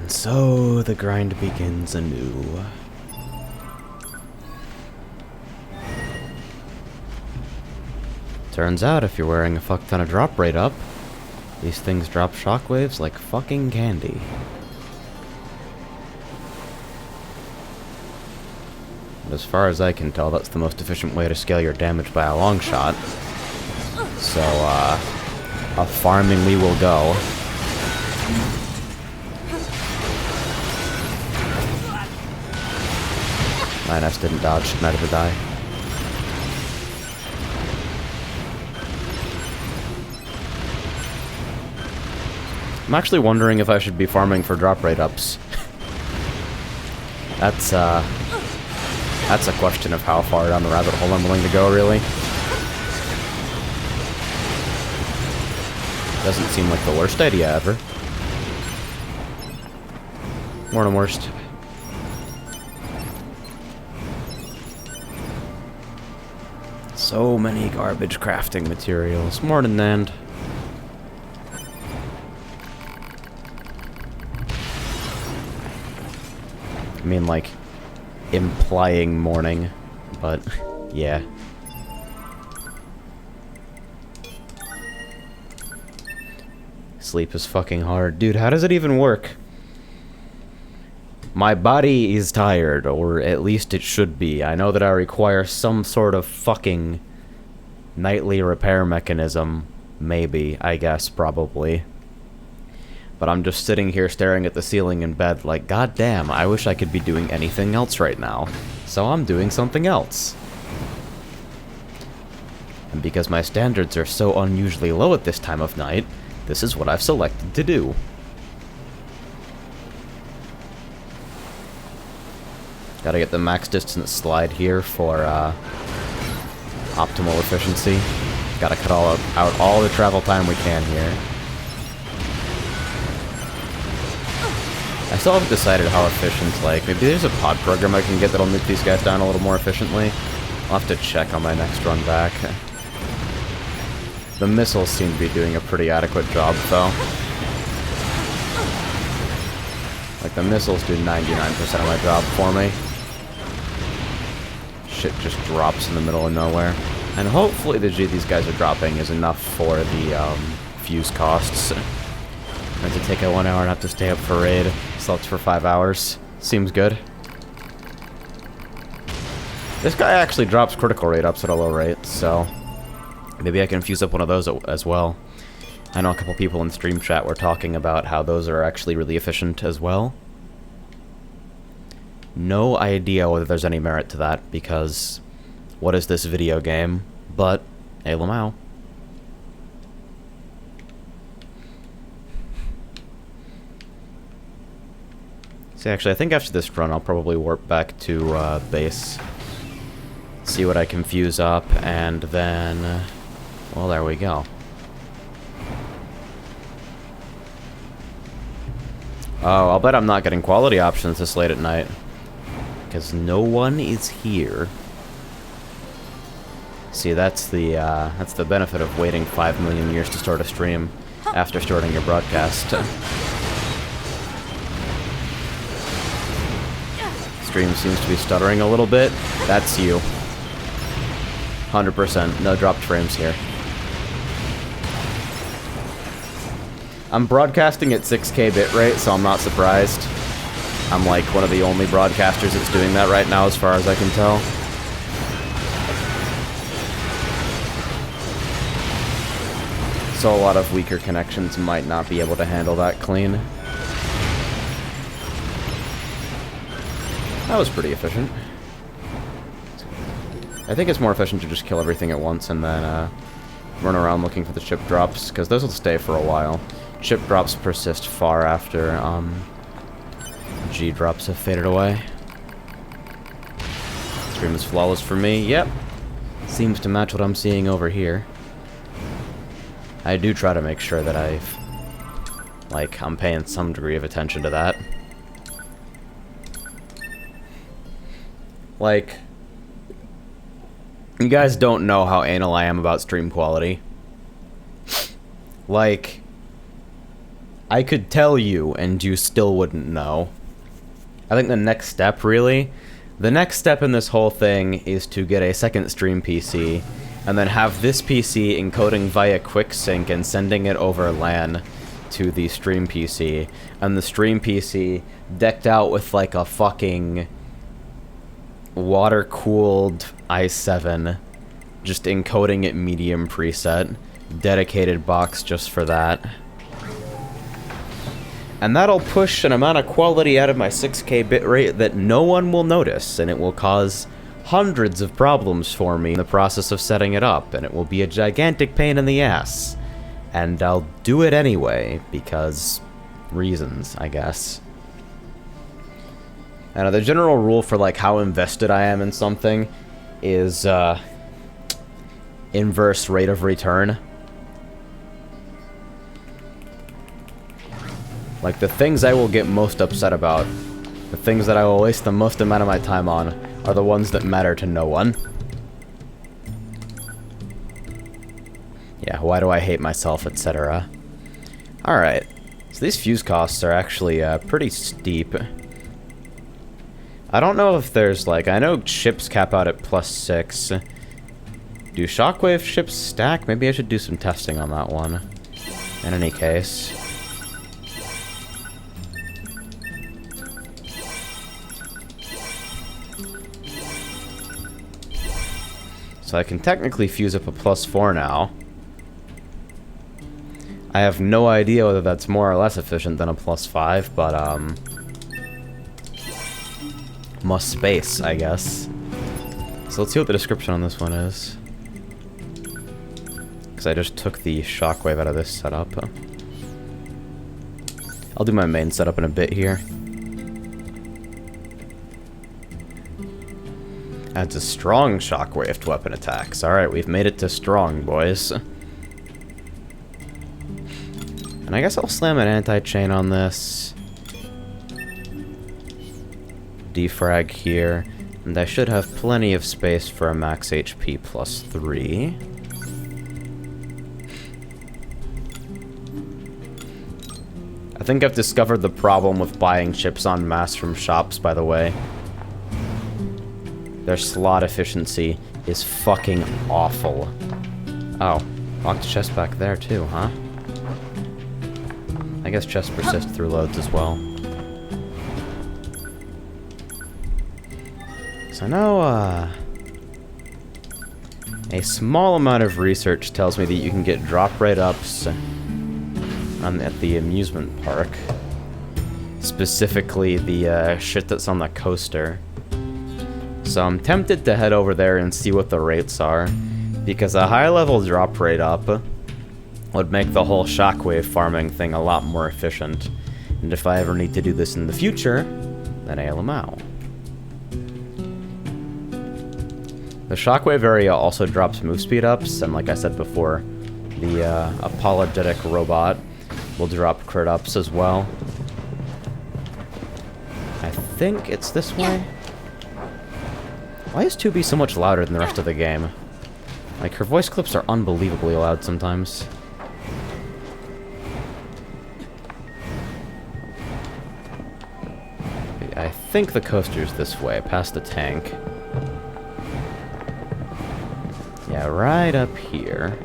And so the grind begins anew. Turns out if you're wearing a fuck ton of drop rate up, these things drop shockwaves like fucking candy. And as far as I can tell, that's the most efficient way to scale your damage by a long shot. So, a farming we will go. Lioness didn't dodge, neither did I. I'm actually wondering if I should be farming for drop rate ups. That's a question of how far down the rabbit hole I'm willing to go, really. Doesn't seem like the worst idea ever. More than worst. So many garbage crafting materials. More than that. I mean, like, implying morning, but yeah. Sleep is fucking hard. Dude, how does it even work? My body is tired, or at least it should be. I know that I require some sort of fucking nightly repair mechanism. Maybe, I guess, probably. But I'm just sitting here staring at the ceiling in bed like, god damn, I wish I could be doing anything else right now. So I'm doing something else. And because my standards are so unusually low at this time of night, this is what I've selected to do. Gotta get the max distance slide here for optimal efficiency. Gotta cut out all the travel time we can here. I still haven't decided how efficient, like, maybe there's a pod program I can get that'll nuke these guys down a little more efficiently. I'll have to check on my next run back. The missiles seem to be doing a pretty adequate job, though. Like, the missiles do 99% of my job for me. Shit just drops in the middle of nowhere. And hopefully the G these guys are dropping is enough for the, fuse costs. And to take a 1 hour and have to stay up for raid. Slept for 5 hours. Seems good. This guy actually drops critical rate ups at a low rate, so maybe I can fuse up one of those as well. I know a couple people in stream chat were talking about how those are actually really efficient as well. No idea whether there's any merit to that, because what is this video game? But, hey Lamau. See, actually, I think after this run, I'll probably warp back to base. See what I can fuse up, and then... well, there we go. Oh, I'll bet I'm not getting quality options this late at night. Because no one is here. See, that's the benefit of waiting 5 million years to start a stream after starting your broadcast. Stream seems to be stuttering a little bit. That's you. 100%. No dropped frames here. I'm broadcasting at 6K bitrate, so I'm not surprised. I'm like one of the only broadcasters that's doing that right now, as far as I can tell. So a lot of weaker connections might not be able to handle that clean. That was pretty efficient. I think it's more efficient to just kill everything at once and then run around looking for the chip drops, because those will stay for a while. Chip drops persist far after G drops have faded away. Stream is flawless for me. Yep. Seems to match what I'm seeing over here. I do try to make sure that I'm paying some degree of attention to that. Like, you guys don't know how anal I am about stream quality. Like, I could tell you, and you still wouldn't know. I think the next step, really, the next step in this whole thing is to get a second stream PC, and then have this PC encoding via QuickSync and sending it over LAN to the stream PC, and the stream PC decked out with like a fucking water-cooled i7, just encoding it medium preset, dedicated box just for that. And that'll push an amount of quality out of my 6K bitrate that no one will notice, and it will cause hundreds of problems for me in the process of setting it up, and it will be a gigantic pain in the ass. And I'll do it anyway, because reasons, I guess. And the general rule for like how invested I am in something is inverse rate of return. Like, the things I will get most upset about, the things that I will waste the most amount of my time on, are the ones that matter to no one. Yeah, why do I hate myself, etc. Alright, so these fuse costs are actually pretty steep. I don't know if there's, like, I know ships cap out at +6. Do Shockwave ships stack? Maybe I should do some testing on that one. In any case. So I can technically fuse up a +4 now. I have no idea whether that's more or less efficient than a +5, but, must space, I guess. So let's see what the description on this one is. Because I just took the Shockwave out of this setup. I'll do my main setup in a bit here. Adds a strong Shockwave to weapon attacks. Alright, we've made it to strong, boys. And I guess I'll slam an anti-chain on this. Defrag here. And I should have plenty of space for a max HP +3. I think I've discovered the problem with buying chips en masse from shops, by the way. Their slot efficiency is fucking awful. Oh, locked chest back there too, huh? I guess chests persist through loads as well. So I know, a small amount of research tells me that you can get drop rate ups at the amusement park. Specifically the shit that's on the coaster. So I'm tempted to head over there and see what the rates are, because a high-level drop rate up would make the whole Shockwave farming thing a lot more efficient. And if I ever need to do this in the future, then ALMOW. The Shockwave area also drops move speed ups, and like I said before, the apologetic robot will drop crit ups as well. I think it's this way. Why is 2B so much louder than the rest of the game? Like, her voice clips are unbelievably loud sometimes. I think the coaster's this way, past the tank. Yeah, right up here.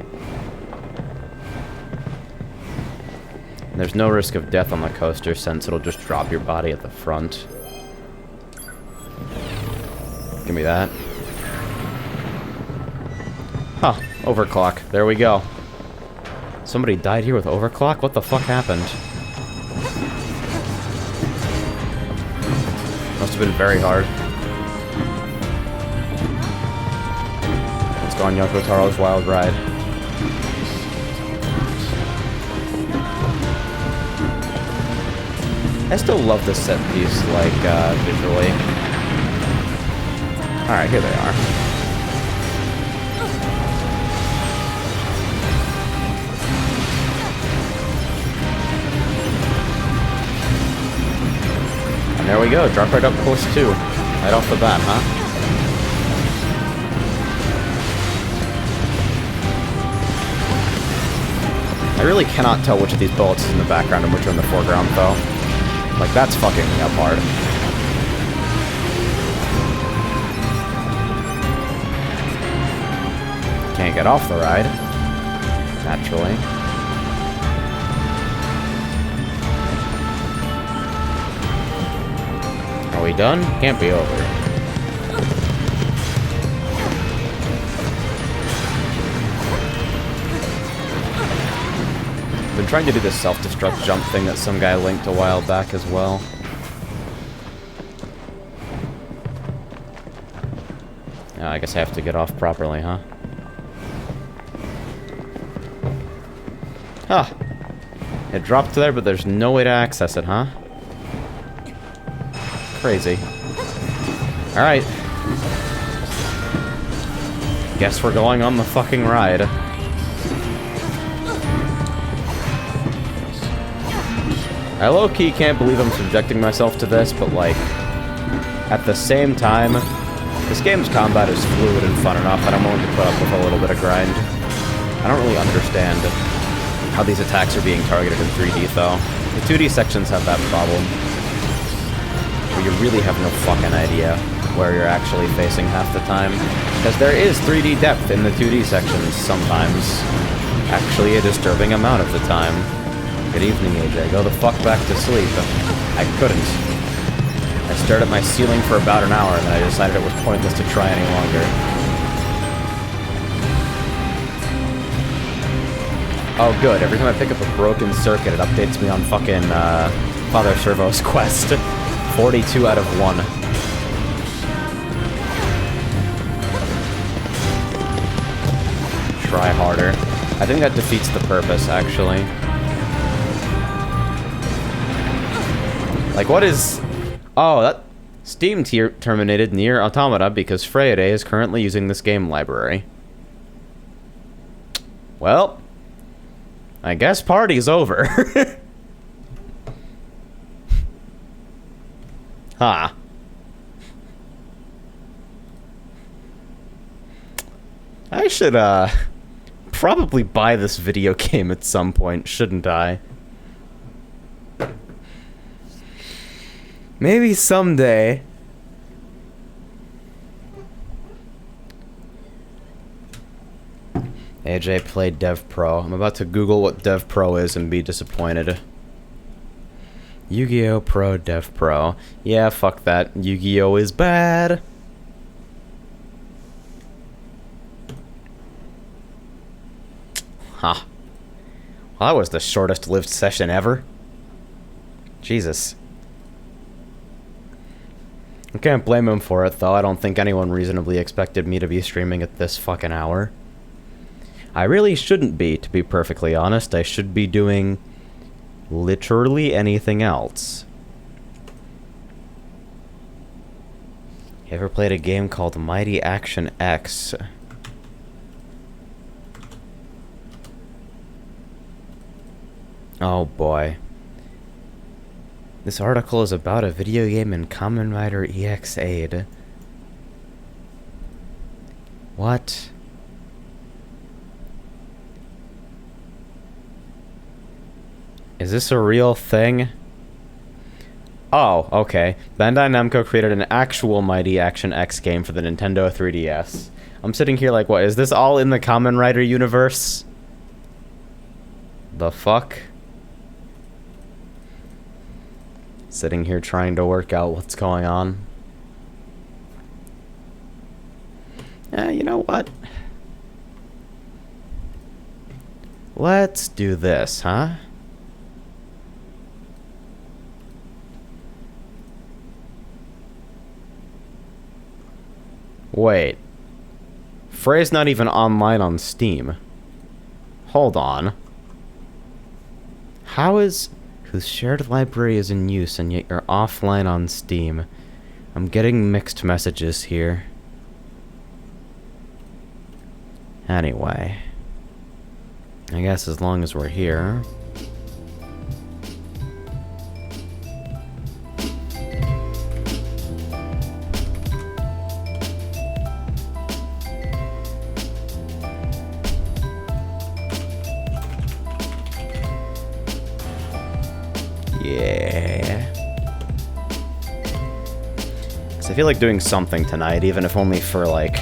And there's no risk of death on the coaster since it'll just drop your body at the front. Give me that. Huh, overclock. There we go. Somebody died here with overclock? What the fuck happened? Must have been very hard. Let's go on Yoko Taro's wild ride. I still love this set piece, like, visually. Alright, here they are. And there we go, drop right up close too. Right off the bat, huh? I really cannot tell which of these bullets is in the background and which are in the foreground, though. Like, that's fucking me up hard. Can't get off the ride. Naturally. Are we done? Can't be over. I've been trying to do this self-destruct jump thing that some guy linked a while back as well. Oh, I guess I have to get off properly, huh? Huh. It dropped there, but there's no way to access it, huh? Crazy. Alright. Guess we're going on the fucking ride. I low-key can't believe I'm subjecting myself to this, but like, at the same time, this game's combat is fluid and fun enough that I'm willing to put up with a little bit of grind. I don't really understand how these attacks are being targeted in 3D, though. The 2D sections have that problem, where you really have no fucking idea where you're actually facing half the time. Because there is 3D depth in the 2D sections sometimes. Actually, a disturbing amount of the time. Good evening, AJ. Go the fuck back to sleep. I couldn't. I stared at my ceiling for about an hour, and then I decided it was pointless to try any longer. Oh, good. Every time I pick up a broken circuit, it updates me on fucking, Father Servo's quest. 42 out of 1. Try harder. I think that defeats the purpose, actually. Like, what is... Oh, that... Steam terminated NieR Automata because Friday is currently using this game library. Well... I guess party's over. Huh. I should, probably buy this video game at some point, shouldn't I? Maybe someday. AJ played Dev Pro. I'm about to Google what Dev Pro is and be disappointed. Yu-Gi-Oh! Pro Dev Pro. Yeah, fuck that. Yu-Gi-Oh! Is bad. Huh. Well, that was the shortest lived session ever. Jesus. I can't blame him for it, though. I don't think anyone reasonably expected me to be streaming at this fucking hour. I really shouldn't be, to be perfectly honest. I should be doing literally anything else. You ever played a game called Mighty Action X? Oh boy. This article is about a video game in Kamen Rider EX8. What? Is this a real thing? Oh, okay. Bandai Namco created an actual Mighty Action X game for the Nintendo 3DS. I'm sitting here like, what, is this all in the Kamen Rider universe? The fuck? Sitting here trying to work out what's going on. You know what? Let's do this, huh? Wait. Frey's not even online on Steam. Hold on. How is... whose shared library is in use and yet you're offline on Steam? I'm getting mixed messages here. Anyway. I guess as long as we're here... Yeah. So I feel like doing something tonight, even if only for like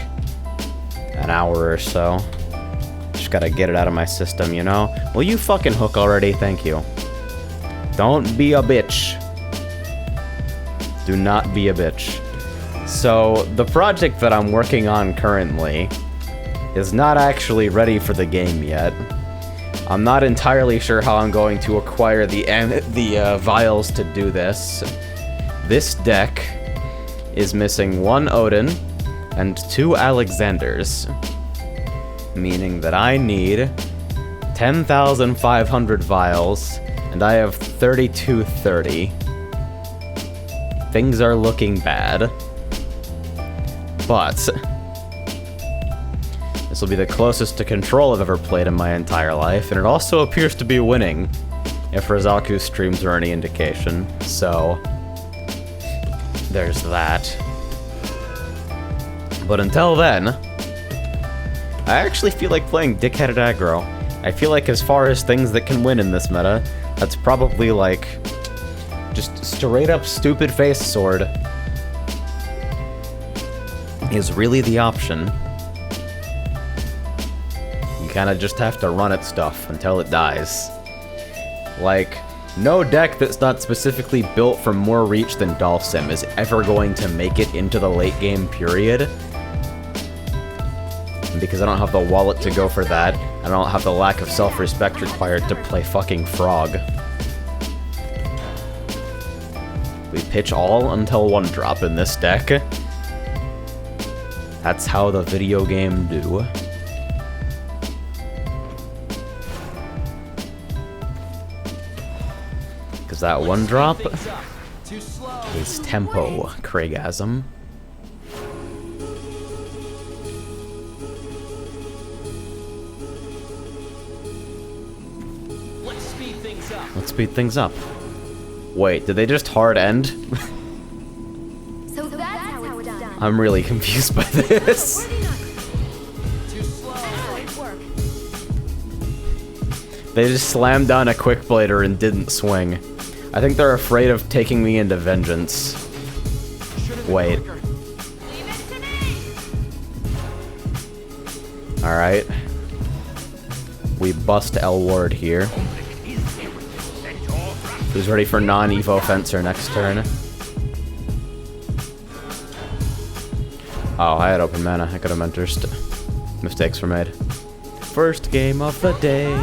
an hour or so. Just gotta get it out of my system, you know? Will you fucking hook already? Thank you. Don't be a bitch. Do not be a bitch. So, the project that I'm working on currently is not actually ready for the game yet. I'm not entirely sure how I'm going to acquire the vials to do this. This deck is missing 1 Odin and 2 Alexanders, meaning that I need 10,500 vials, and I have 3230. Things are looking bad. But this will be the closest to control I've ever played in my entire life, and it also appears to be winning, if Rizaku's streams are any indication, so there's that. But until then, I actually feel like playing dickheaded aggro. I feel like as far as things that can win in this meta, that's probably like just straight up stupid face sword is really the option. You kinda just have to run at stuff until it dies. Like, no deck that's not specifically built for more reach than Dolphin is ever going to make it into the late game period. And because I don't have the wallet to go for that, I don't have the lack of self-respect required to play fucking Frog. We pitch all until 1 drop in this deck. That's how the video game do. Because that 1 drop is tempo Craigasm. Let's speed things up. Wait, did they just hard end? So that's how it's done. I'm really confused by this. They just slammed down a quick blader and didn't swing. I think they're afraid of taking me into vengeance. Wait. Alright. We bust L Ward here. Who's ready for non-Evo Fencer next turn? Oh, I had open mana. I could have mentored. Mistakes were made. First game of the day.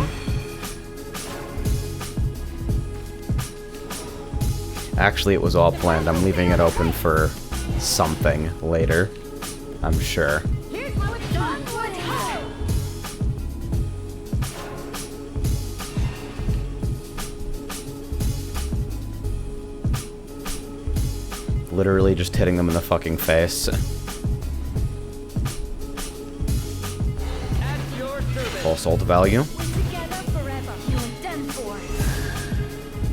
Actually, it was all planned. I'm leaving it open for something later. I'm sure. Literally just hitting them in the fucking face. False ult value.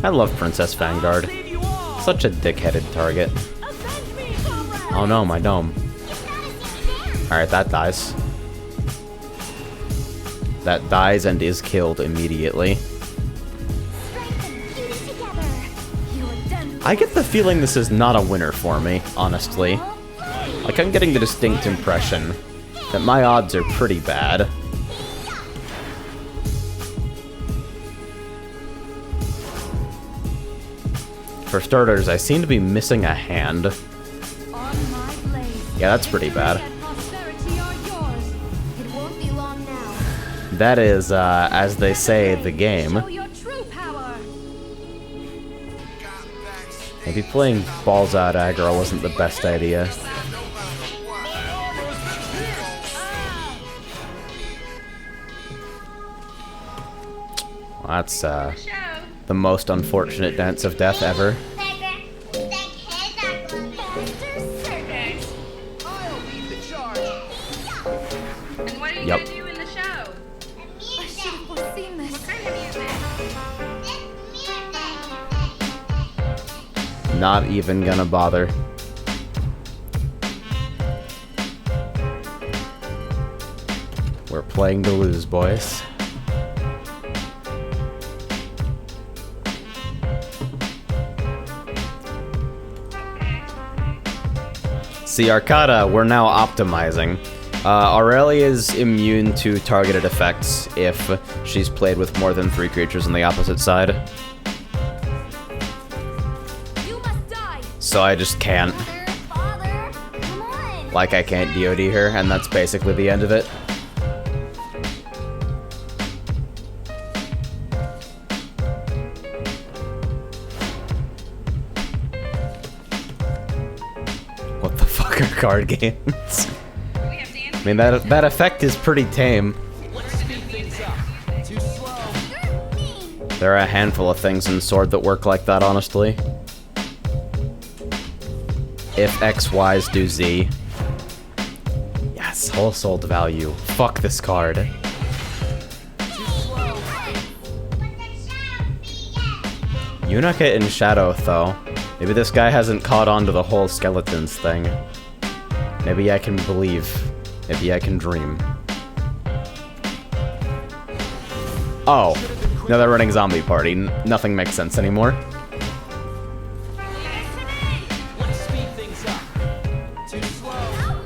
I love Princess Vanguard. Such a dick-headed target. Oh no, my dome. Alright, that dies. That dies and is killed immediately. I get the feeling this is not a winner for me, honestly. Like, I'm getting the distinct impression that my odds are pretty bad. For starters, I seem to be missing a hand. Yeah, that's pretty bad. That is, as they say, the game. Maybe playing balls out aggro wasn't the best idea. Well, that's, the most unfortunate dance of death ever. Yep. Not even gonna bother. We're playing to lose, boys. See, Arcata, we're now optimizing. Aurelia is immune to targeted effects if she's played with more than 3 creatures on the opposite side. You must die. So I just can't. Father, come on. Like, I can't DOD her, and that's basically the end of it. What the fuck are card games? I mean, that effect is pretty tame. There are a handful of things in Sword that work like that, honestly. If X, Y's do Z. Yes, whole souled value. Fuck this card. Unica in Shadow, though. Maybe this guy hasn't caught on to the whole skeletons thing. Maybe I can believe. Maybe I can dream. Oh. No, they're running Zombie Party. Nothing makes sense anymore. Let's speed things up. Too slow.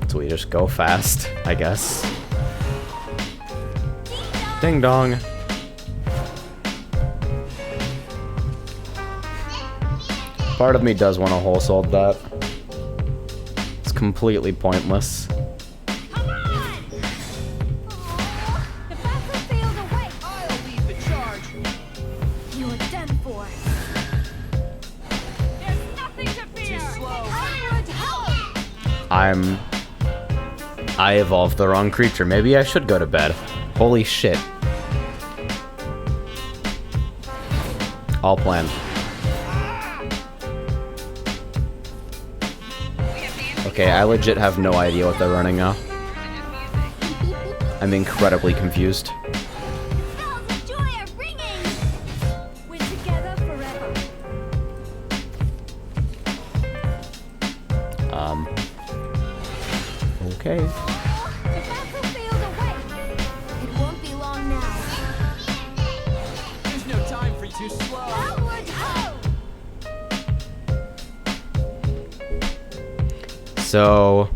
So we just go fast, I guess. Ding dong. Part of me does want to whole sold that. It's completely pointless. Come on! Aw, the battlefield away. I'll lead the charge. You're done for. There's nothing to fear. Too slow. Onward, ho! I evolved the wrong creature. Maybe I should go to bed. Holy shit. All planned. Okay, I legit have no idea what they're running now. I'm incredibly confused. Bells of joy are ringing. We're together forever. Okay. The battlefield away. It won't be long now. There's no time for you. Too slow. Onward, ho! So,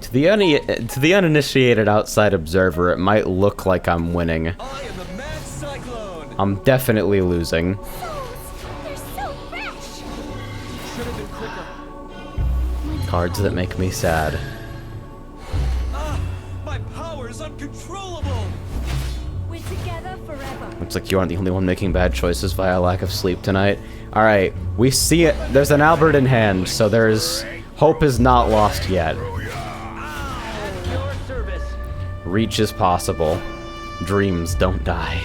to the uninitiated outside observer, it might look like I'm winning. I am the mad cyclone. I'm definitely losing. They're so fresh. Should have been quicker. Cards that make me sad. Ah, my power is uncontrollable. We're together forever. Looks like you aren't the only one making bad choices via lack of sleep tonight. Alright, we see it. There's an Albert in hand, so there's... Hope is not lost yet. At your service. Reach is possible. Dreams don't die.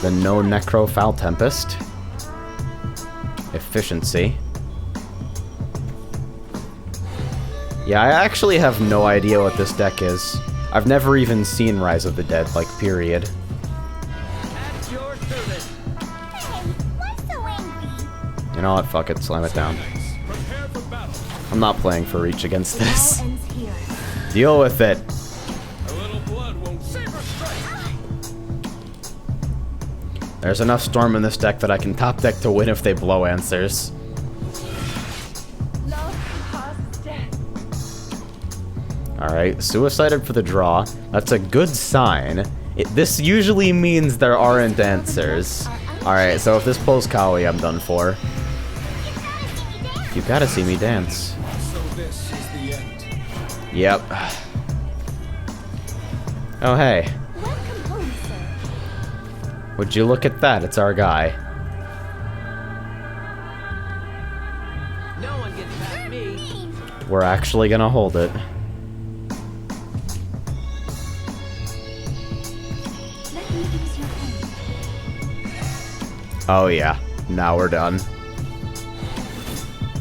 The no Necro Foul Tempest. Efficiency. Yeah, I actually have no idea what this deck is. I've never even seen Rise of the Dead, like, period. At your service. Hey, why so angry? You know what? Fuck it. Slam it down. Prepare for battle. I'm not playing for Reach against this. All ends here. Deal with it. A little blood won't save her strike. There's enough Storm in this deck that I can top deck to win if they blow answers. Love caused death. Alright, suicided for the draw. That's a good sign. This usually means there aren't answers. Alright, so if this pulls Kawi, I'm done for. You gotta see me dance. So this is the end. Yep. Oh, hey. Welcome home, sir. Would you look at that? It's our guy. No one gets past me. We're actually gonna hold it. Let me use your pen. Oh yeah. Now we're done.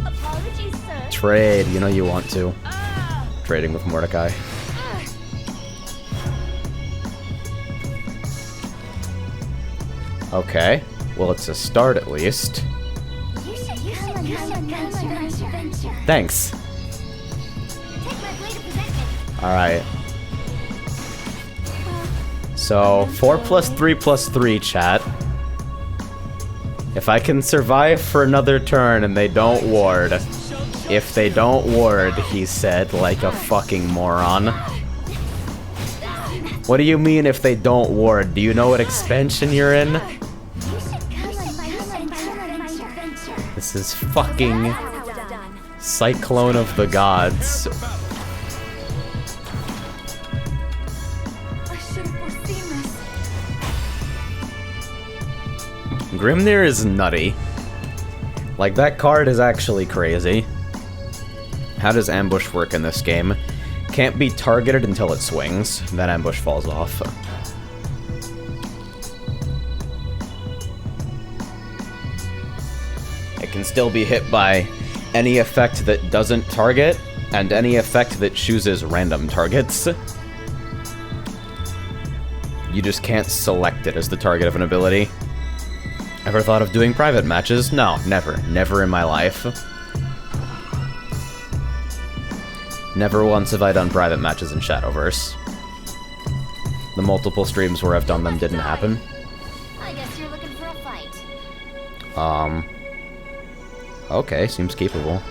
Apologies, sir. Trade. You know you want to. Ah! Trading with Mordecai. Ah! Okay. Well, it's a start at least. You should come on my adventure. Thanks. Take my blade of possession. Alright. So, 4 plus 3 plus 3, chat. If I can survive for another turn and they don't ward. If they don't ward, he said, like a fucking moron. What do you mean if they don't ward? Do you know what expansion you're in? This is fucking Cyclone of the Gods. NieR is nutty. Like, that card is actually crazy. How does ambush work in this game? Can't be targeted until it swings, then ambush falls off. It can still be hit by any effect that doesn't target, and any effect that chooses random targets. You just can't select it as the target of an ability. Ever thought of doing private matches? No, never. Never in my life. Never once have I done private matches in Shadowverse. The multiple streams where I've done them didn't happen. I guess you're looking for a fight. Okay, seems capable.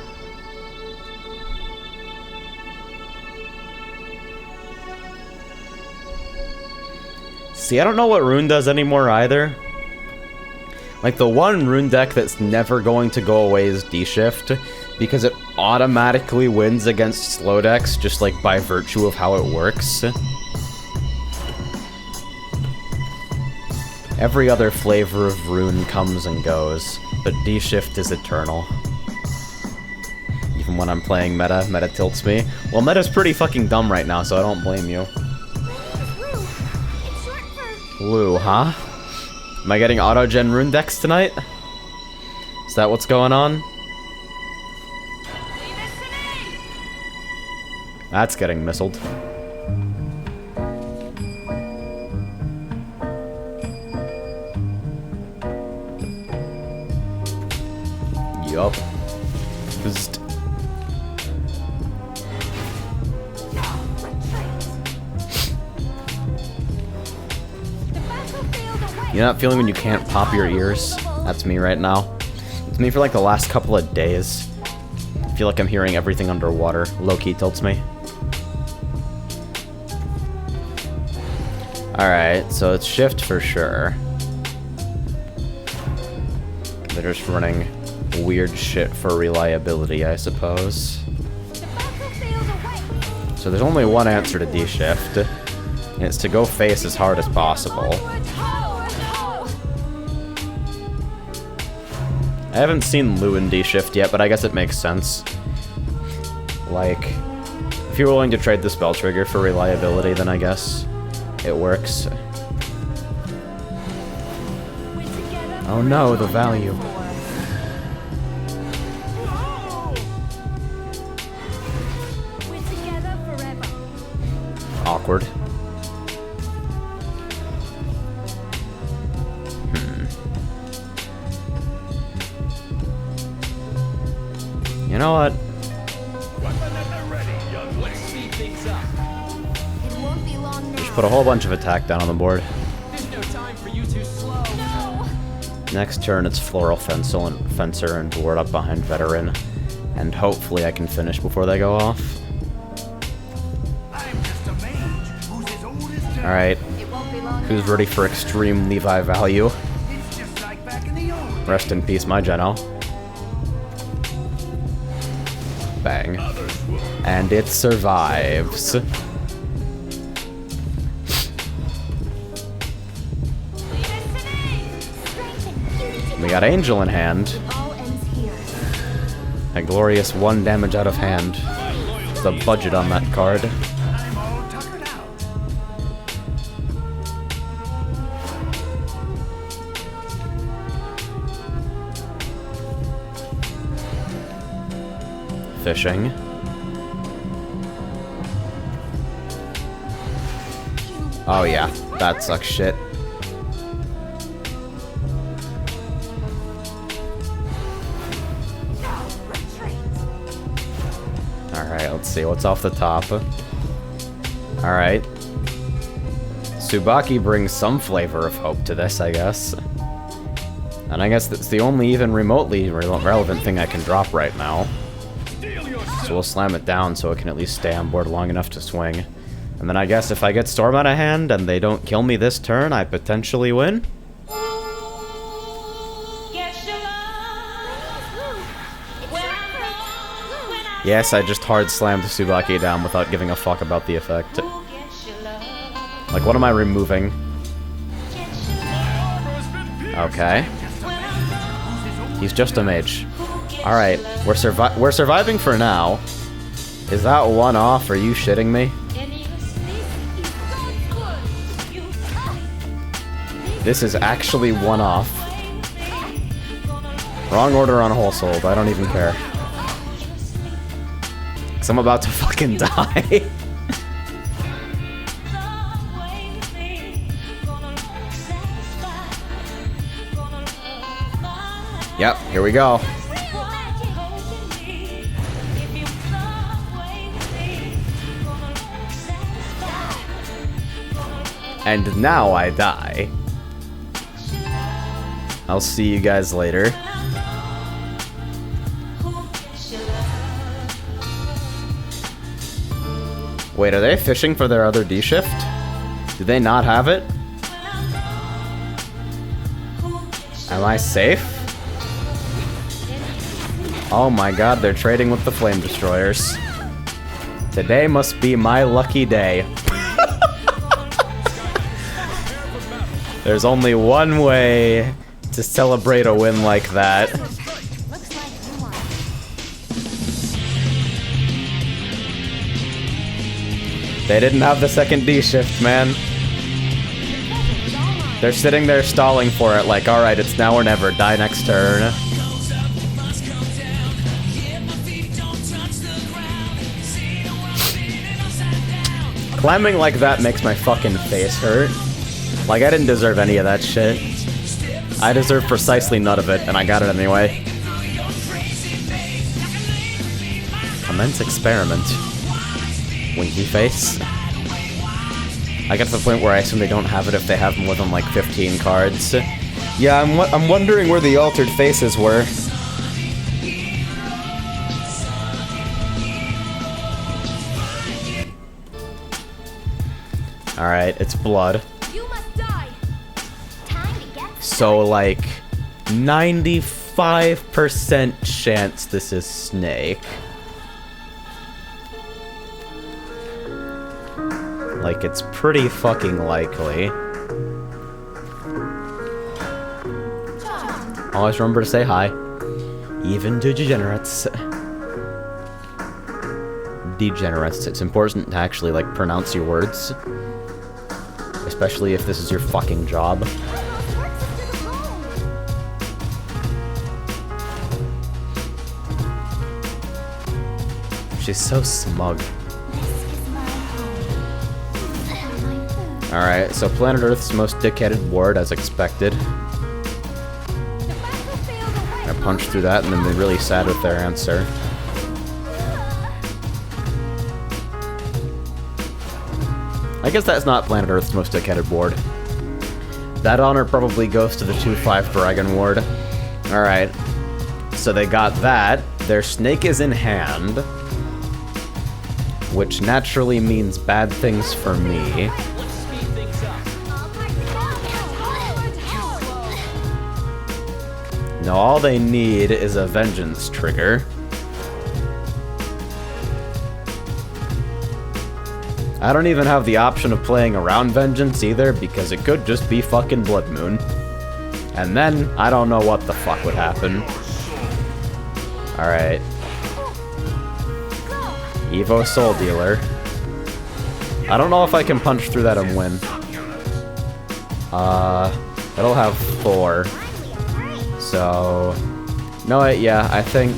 See, I don't know what rune does anymore either. Like, the one rune deck that's never going to go away is D-Shift, because it automatically wins against slow decks, just like by virtue of how it works. Every other flavor of rune comes and goes, but D-Shift is eternal. Even when I'm playing meta, meta tilts me. Well, meta's pretty fucking dumb right now, so I don't blame you. Lou, huh? Am I getting auto-gen rune decks tonight? Is that what's going on? That's getting missiled. Yup. Just... You know that feeling when you can't pop your ears? That's me right now. It's me for like the last couple of days. I feel like I'm hearing everything underwater. Low-key tilts me. Alright, so it's shift for sure. They're just running weird shit for reliability, I suppose. So there's only one answer to D-Shift, and it's to go face as hard as possible. I haven't seen Lou in D-Shift yet, but I guess it makes sense. Like, if you're willing to trade the spell trigger for reliability, then I guess it works. Oh no, the value. Awkward. You know what? Just put a whole bunch of attack down on the board. Next turn it's Floral Fencer and board up behind Veteran. And hopefully I can finish before they go off. Alright. Who's ready for extreme Levi value? Rest in peace, my Geno. Bang. And it survives. We got Angel in hand. A glorious 1 damage out of hand. The budget on that card. Fishing. Oh yeah, that sucks shit. Alright, let's see what's off the top. Alright. Tsubaki brings some flavor of hope to this, I guess. And I guess that's the only even remotely relevant thing I can drop right now. So we'll slam it down so it can at least stay on board long enough to swing. And then I guess if I get Storm out of hand and they don't kill me this turn, I potentially win? Yes, I just hard slammed Tsubaki down without giving a fuck about the effect. Like, what am I removing? Okay. He's just a mage. Alright, we're surviving for now. Is that one off? Are you shitting me? This is actually one off. Wrong order on Whole Souled, I don't even care. 'Cause I'm about to fucking die. Yep, here we go. And now I die. I'll see you guys later. Wait, are they fishing for their other D shift? Do they not have it? Am I safe? Oh my god, they're trading with the Flame Destroyers. Today must be my lucky day. There's only one way to celebrate a win like that. They didn't have the second D shift, man. They're sitting there stalling for it like, alright, it's now or never, die next turn. Climbing like that makes my fucking face hurt. Like, I didn't deserve any of that shit. I deserve precisely none of it, and I got it anyway. Commence experiment. Winky face. I get to the point where I assume they don't have it if they have more than like 15 cards. Yeah, I'm wondering where the altered faces were. Alright, it's blood. You must die. Time to get So like 95% chance this is Snake. Like, it's pretty fucking likely. Always remember to say hi. Even to degenerates. Degenerates. It's important to actually, like, pronounce your words. Especially if this is your fucking job. She's so smug. Alright, so Planet Earth's most dickheaded ward, as expected. I punched through that and then they're really sad with their answer. I guess that's not Planet Earth's most dickheaded ward. That honor probably goes to the 2-5 Dragon ward. Alright, so they got that. Their snake is in hand. Which naturally means bad things for me. Now all they need is a vengeance trigger. I don't even have the option of playing around vengeance either, because it could just be fucking Blood Moon. And then, I don't know what the fuck would happen. Alright. Evo Soul Dealer. I don't know if I can punch through that and win. It'll have 4. So, no, yeah, I think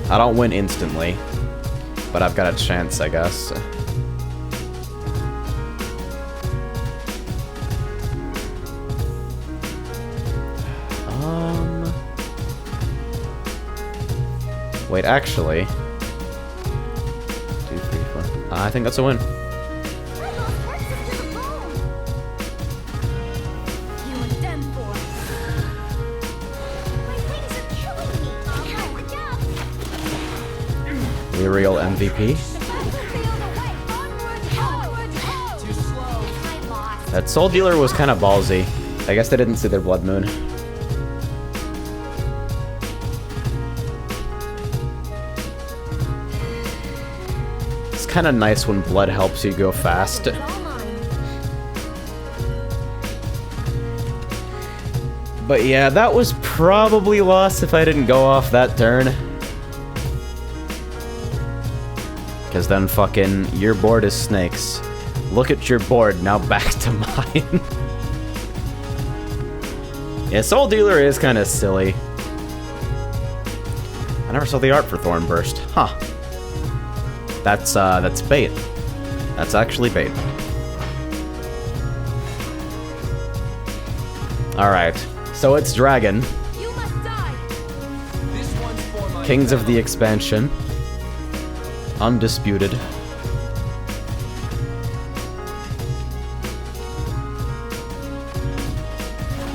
I don't win instantly, but I've got a chance, I guess. Wait, actually, 2, 3, 4. I think that's a win. I lost access to the bone. You and them for. My wings are killing me. Okay, look out. Real MVP. The battlefield away. Onward, onward, Too slow. I lost. That Soul Dealer was kind of ballsy. I guess they didn't see their Blood Moon. It's kind of nice when blood helps you go fast. It's all mine. But yeah, that was probably lost if I didn't go off that turn. Because then fucking, your board is snakes. Look at your board, now back to mine. Yeah, Soul Dealer is kind of silly. I never saw the art for Thornburst. Huh. That's bait. That's actually bait. Alright, so it's Dragon. You must die. This one's for my Kings of the Expansion. Undisputed.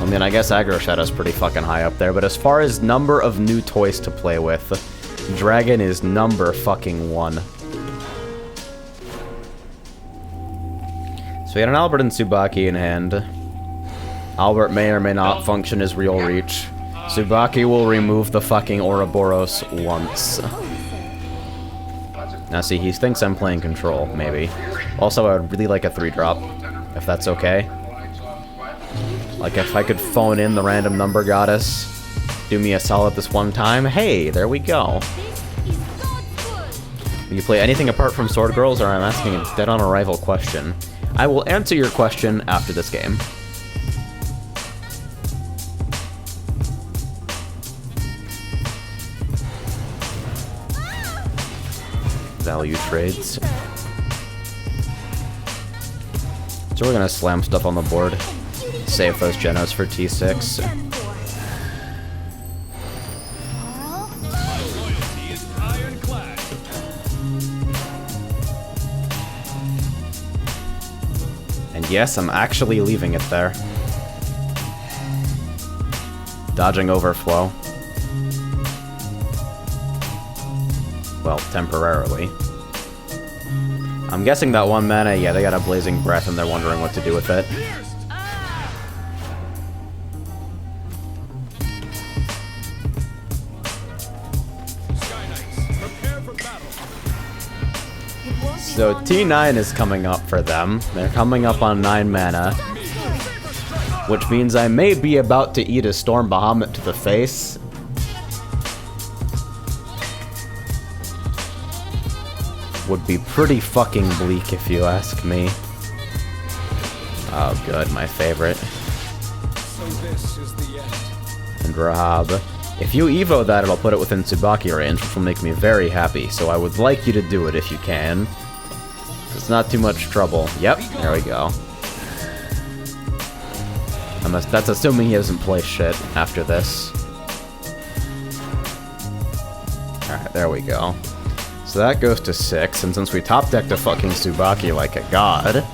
I mean, I guess Aggro Shadow's pretty fucking high up there, but as far as number of new toys to play with, Dragon is number fucking 1. So we had an Albert and Tsubaki in hand. Albert may or may not function as real reach. Tsubaki will remove the fucking Ouroboros once. Now see, he thinks I'm playing control, maybe. Also, I would really like a 3-drop, if that's okay. Like, if I could phone in the random number goddess, do me a solid this one time, hey, there we go. This is God's good. Will you play anything apart from Sword Girls, or I'm asking a dead-on-arrival question? I will answer your question after this game. Value trades. So we're gonna slam stuff on the board. Save those Genos for T6. Them for. loyalty is ironclad. And yes, I'm actually leaving it there. Dodging overflow. Well, temporarily. I'm guessing that 1 mana, yeah, they got a Blazing Breath and they're wondering what to do with it. Sky Knights, prepare for battle. It won't be So long T9 is coming up for them. They're coming up on 9 mana, which means I may be about to eat a Storm Bahamut to the face. Would be pretty fucking bleak if you ask me. Oh good, my favorite. So this is the end. And Rahab. If you Evo that, it'll put it within Tsubaki range, which will make me very happy, so I would like you to do it if you can. It's not too much trouble. Yep, there we go. That's assuming he doesn't play shit after this. Alright, there we go. So that goes to 6, and since we top decked a fucking Tsubaki like a god,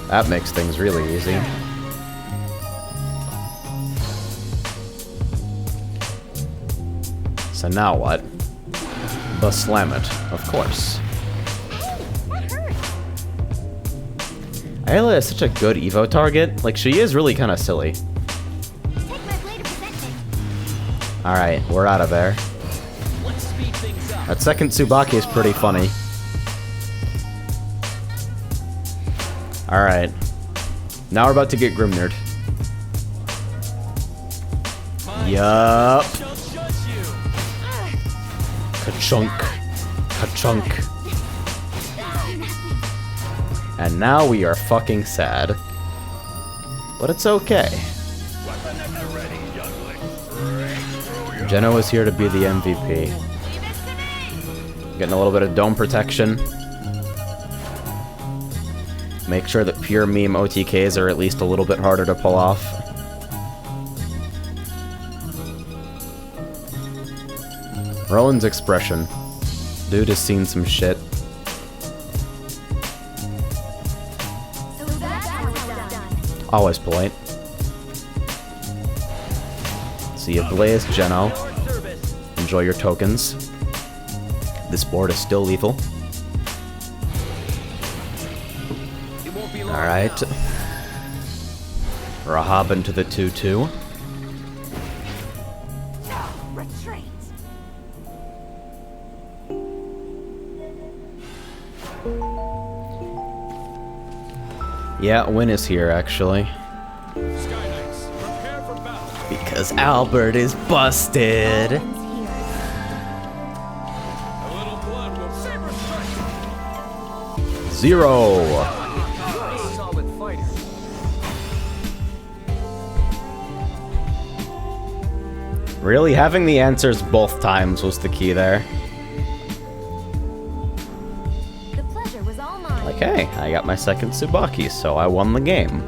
that makes things really easy. So now what? Bus slam it, of course. What hurt? Ayla is such a good Evo target. Like, she is really kind of silly. Take my blade to protect me. Alright, we're out of there. Let's speed things up. That second Tsubaki is pretty funny. Alright. Now we're about to get Grimnerd. Yup. Don't judge you. Ka-chunk. Ka-chunk. And now we are fucking sad. But it's okay. Geno is here to be the MVP. Getting a little bit of dome protection. Make sure that pure meme OTKs are at least a little bit harder to pull off. Roland's expression. Dude has seen some shit. Always polite. See you, Blaze, Geno. Service. Enjoy your tokens. This board is still lethal. It won't be long Alright. now. Rahab into the 2-2. Retreat. Yeah, win is here, actually. Sky Knights, prepare for battle. Because Albert is busted. Owens here. A little blood will saber strike. 0. You're a solid fighter. Really, having the answers both times was the key there. The pleasure was all mine. Like, hey, I got my second Tsubaki, so I won the game.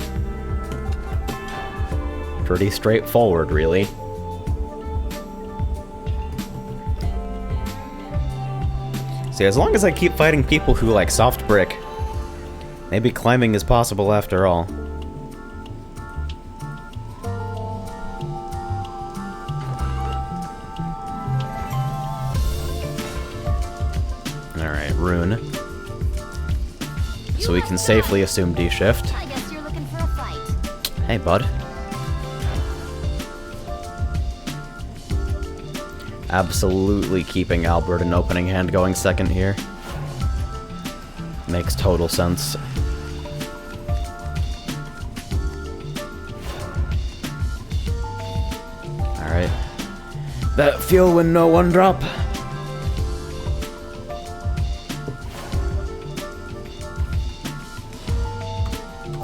Pretty straightforward, really. See, as long as I keep fighting people who like soft brick, maybe climbing is possible after all. Alright, rune. So we can safely assume D-shift. I guess you're looking for a fight. Hey, bud. Absolutely keeping Albert an opening hand going second here. Makes total sense. Alright. That feel when no one drop.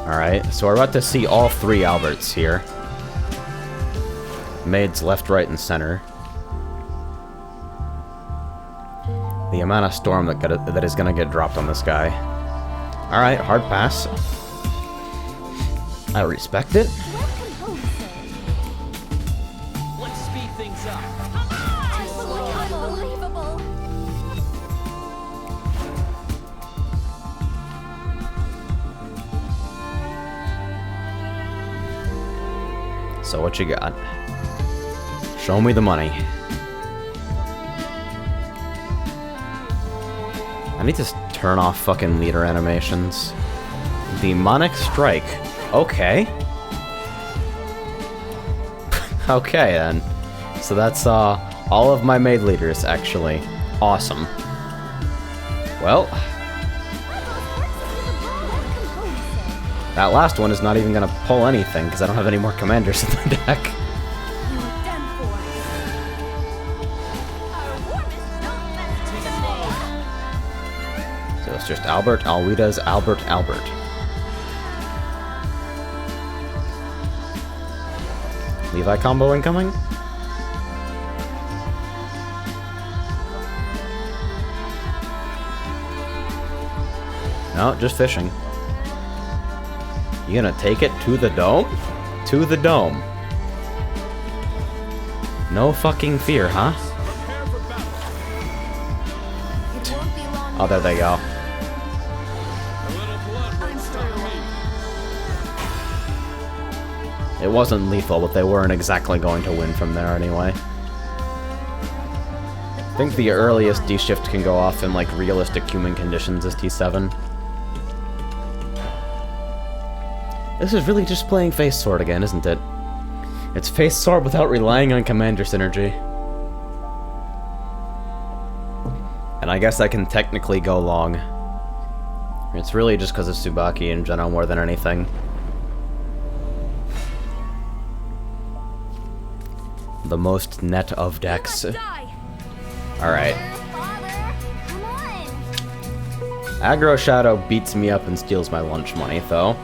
Alright, so we're about to see all three Alberts here. Maids left, right, and center. The amount of storm that is gonna get dropped on this guy. Alright, hard pass. I respect it. What can Hope say? Let's speed things up. Unbelievable. So what you got? Show me the money. I need to turn off fucking leader animations. Demonic Strike. Okay. Okay then. So that's all of my maid leaders actually. Awesome. Well, that last one is not even gonna pull anything because I don't have any more commanders in the deck. So it's just Albert, Alwida's, Albert, Albert. Levi combo incoming? No, just fishing. You gonna take it to the dome? To the dome. No fucking fear, huh? Prepare for battle. It won't be long. Oh, there they go. A little blood won't stop me. It wasn't lethal, but they weren't exactly going to win from there anyway. I think the earliest D-shift can go off in like realistic human conditions is T7. This is really just playing Face Sword again, isn't it? It's Face Sword without relying on Commander Synergy. And I guess I can technically go long. It's really just because of Tsubaki and Geno more than anything. The most net of decks. Alright. Come on. Aggro Shadow beats me up and steals my lunch money, though.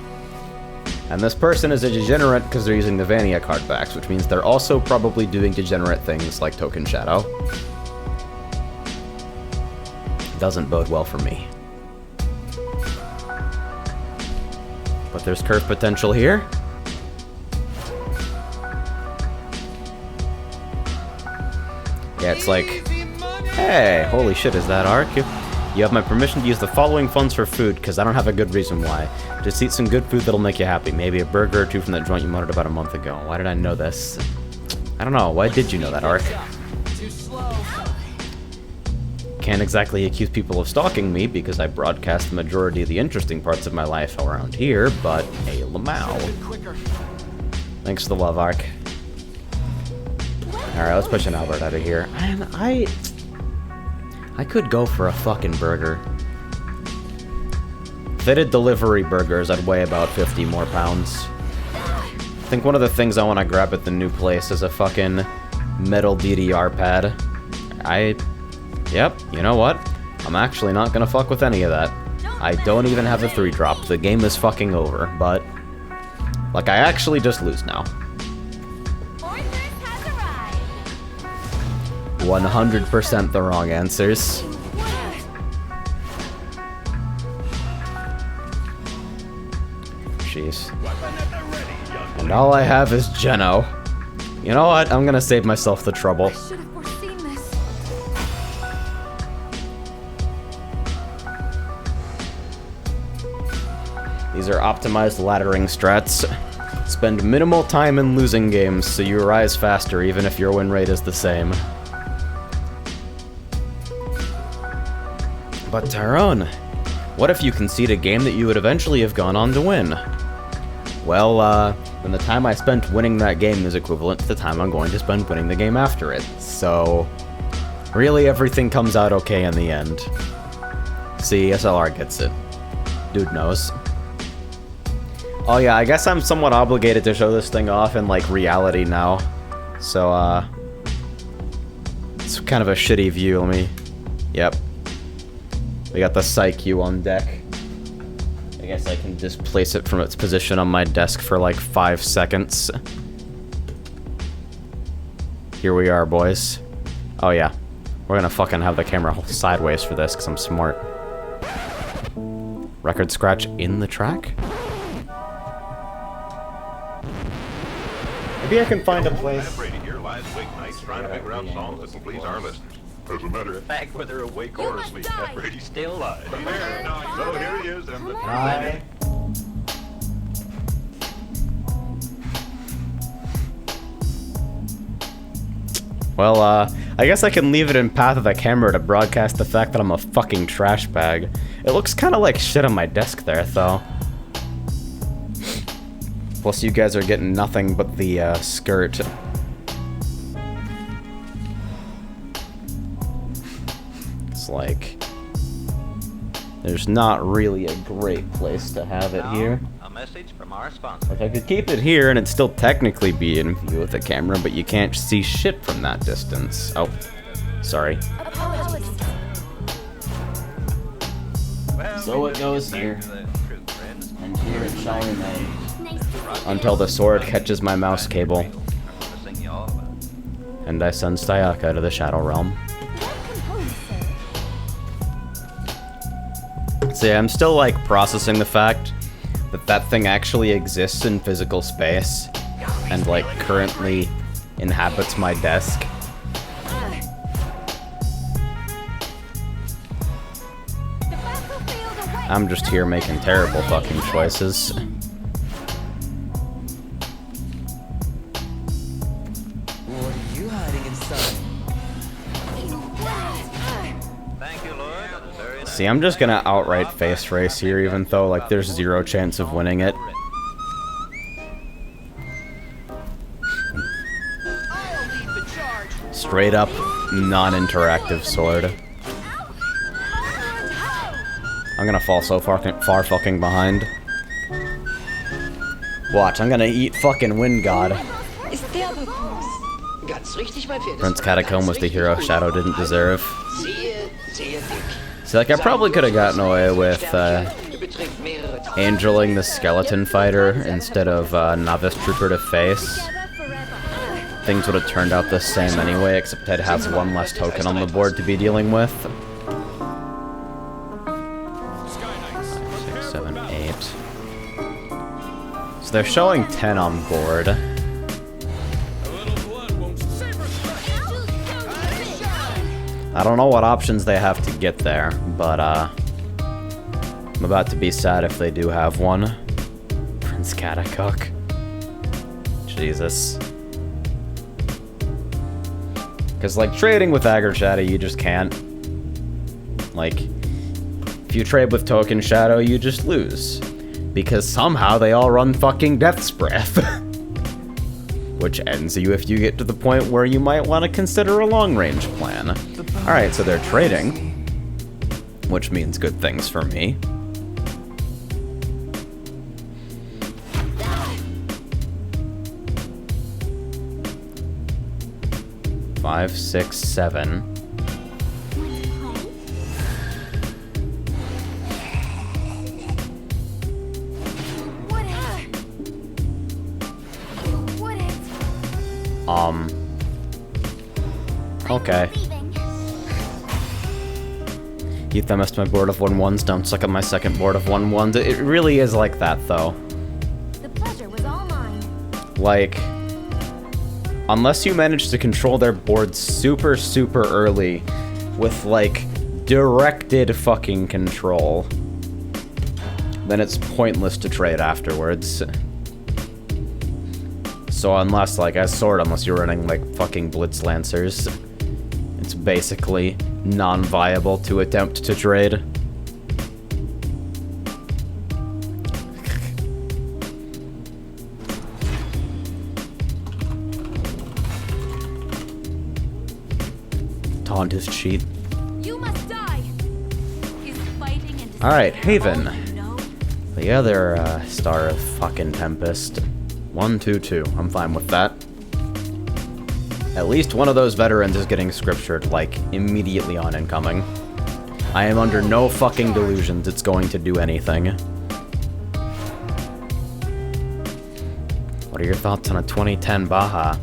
And this person is a degenerate because they're using the Vania card backs, which means they're also probably doing degenerate things like Token Shadow. Doesn't bode well for me. But there's curve potential here. Yeah, it's like, hey, holy shit, is that arc? You have my permission to use the following funds for food, because I don't have a good reason why. Just eat some good food that'll make you happy. Maybe a burger or two from that joint you motored about a month ago. Why did I know this? I don't know. Why did you know that, Ark? Too slow. Can't exactly accuse people of stalking me, because I broadcast the majority of the interesting parts of my life around here, but hey, Lamau. Quicker. Thanks for the love, Ark. Alright, let's push an Albert out of here. Man, I could go for a fucking burger. If they did delivery burgers, I'd weigh about 50 more pounds. I think one of the things I want to grab at the new place is a fucking metal DDR pad. Yep, you know what? I'm actually not gonna fuck with any of that. I don't even have the 3-drop. The game is fucking over, but... like, I actually just lose now. 100% the wrong answers. Jeez. And all I have is Geno. You know what? I'm gonna save myself the trouble. Should have foreseen this. These are optimized laddering strats. Spend minimal time in losing games so you rise faster even if your win rate is the same. But Tyrone, what if you concede a game that you would eventually have gone on to win? Well, then the time I spent winning that game is equivalent to the time I'm going to spend winning the game after it. So, really everything comes out okay in the end. See, SLR gets it. Dude knows. Oh yeah, I guess I'm somewhat obligated to show this thing off in, like, reality now. So, it's kind of a shitty view. Let me... Yep. We got the Psyche on deck. I guess I can just place it from its position on my desk for like 5 seconds. Here we are, boys. Oh yeah. We're gonna fucking have the camera sideways for this, because I'm smart. Record scratch in the track? Maybe I can find a place. Brady here last week nights trying to figure out songs that can please our listeners. Doesn't matter. Back whether awake or must asleep, die. Brady's still alive. So here he is, and the Hi. Well, I guess I can leave it in path of the camera to broadcast the fact that I'm a fucking trash bag. It looks kind of like shit on my desk there, though. Plus, you guys are getting nothing but the, skirt. It's like... there's not really a great place to have it here. A message from our sponsor. Like, I could keep it here and it'd still technically be in view with the camera, but you can't see shit from that distance. Oh, sorry. Apologies. Well, So it goes back here. to the truth, friends. And here it shall remain. Nice to see you. Until the sword catches my mouse cable, I'm gonna sing you all about it. and I send Stayaka to the Shadow Realm. See, I'm still, like, processing the fact that that thing actually exists in physical space, and, like, currently inhabits my desk. The battlefield awaits. I'm just here making terrible fucking choices. What are you hiding inside? Thank you, Lord. That was very nice. See, I'm just gonna outright face race here, even though, like, there's zero chance of winning it. I'll lead the charge. Straight up, non-interactive sword. I'm gonna fall so far fucking behind. Watch, I'm gonna eat fucking Wind God. Ist der Beruf. Ganz richtig, mein Pferd. Prince Catacomb was the hero Shadow didn't deserve. Sehr, sehr dick. See, like, I probably could have gotten away with, Beträgt mehrere Tage. angeling the skeleton fighter instead of, novice trooper to face. Together forever. Things would have turned out the same anyway, except I'd have one less token on the board to be dealing with. 6, 7, 8. So they're showing 10 on board. I don't know what options they have to get there, but I'm about to be sad if they do have one. Prince Cattacook. Jesus. Because, like, trading with Aggro Shadow, you just can't. Like, if you trade with Token Shadow, you just lose. Because somehow they all run fucking Death's Breath. Which ends you if you get to the point where you might want to consider a long-range plan. Alright, so they're trading. Which means good things for me. Five, 6, 7. Okay. Heath, I missed my board of 1/1s. Don't suck up my second board of 1/1s. It really is like that, though. The pleasure was all mine. Like, unless you manage to control their board super, super early with, like, directed fucking control, then it's pointless to trade afterwards. So unless, like, as sword, unless you're running, like, fucking Blitz Lancers, it's basically non-viable to attempt to trade. Taunt is cheat. You must die. Is fighting and Alright, Haven. all you know? The other Star of fucking Tempest. 1, 2, 2. I'm fine with that. At least one of those veterans is getting scriptured, like, immediately on incoming. I am under no fucking delusions it's going to do anything. What are your thoughts on a 2010 Baja?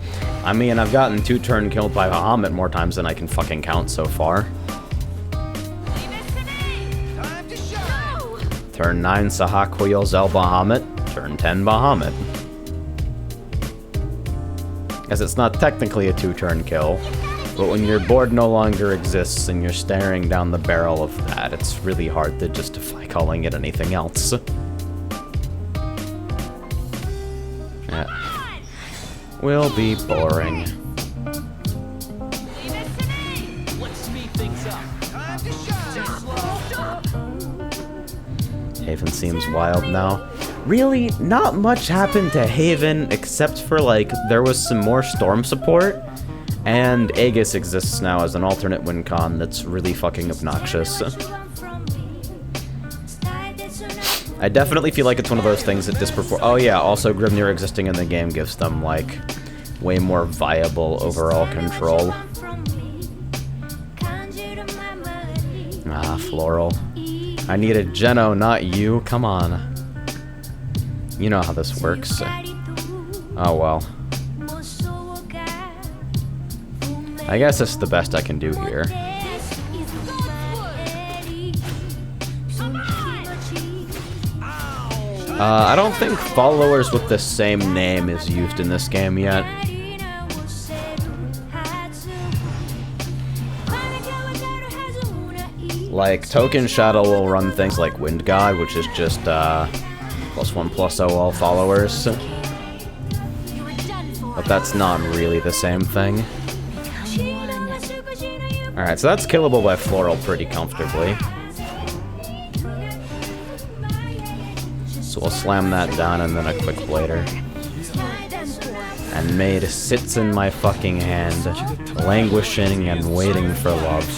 I mean, I've gotten 2-turn killed by Bahamut more times than I can fucking count so far. Turn 9 Sahak wheels El Bahamut, turn 10 Bahamut. As it's not technically a 2-turn kill, but when your board no longer exists and you're staring down the barrel of that, it's really hard to justify calling it anything else. Yeah. Will be boring. Let's speed things up. Haven seems wild now. Really, not much happened to Haven except for, like, there was some more storm support, and Aegis exists now as an alternate win con that's really fucking obnoxious. I definitely feel like it's one of those things that oh yeah, also Grimnir existing in the game gives them, like, way more viable overall control. Ah, Floral. I needed Geno, not you. Come on. You know how this works. Oh well. I guess it's the best I can do here. I don't think followers with the same name is used in this game yet. Like, Token Shadow will run things like Wind God, which is just, +1/+0 all followers. But that's not really the same thing. Alright, so that's killable by Floral pretty comfortably. So we'll slam that down and then a quick blader. And Maid sits in my fucking hand, languishing and waiting for love.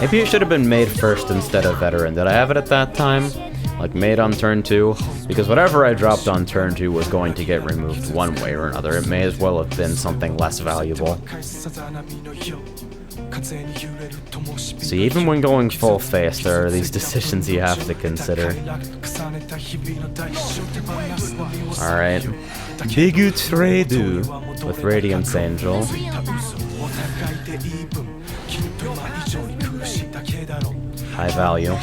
Maybe it should have been Maid first instead of Veteran. Did I have it at that time? Like Maid on turn 2? Because whatever I dropped on turn 2 was going to get removed one way or another. It may as well have been something less valuable. See, even when going full face, there are these decisions you have to consider. Alright. Bigu Tradu with Radiance Angel. High value.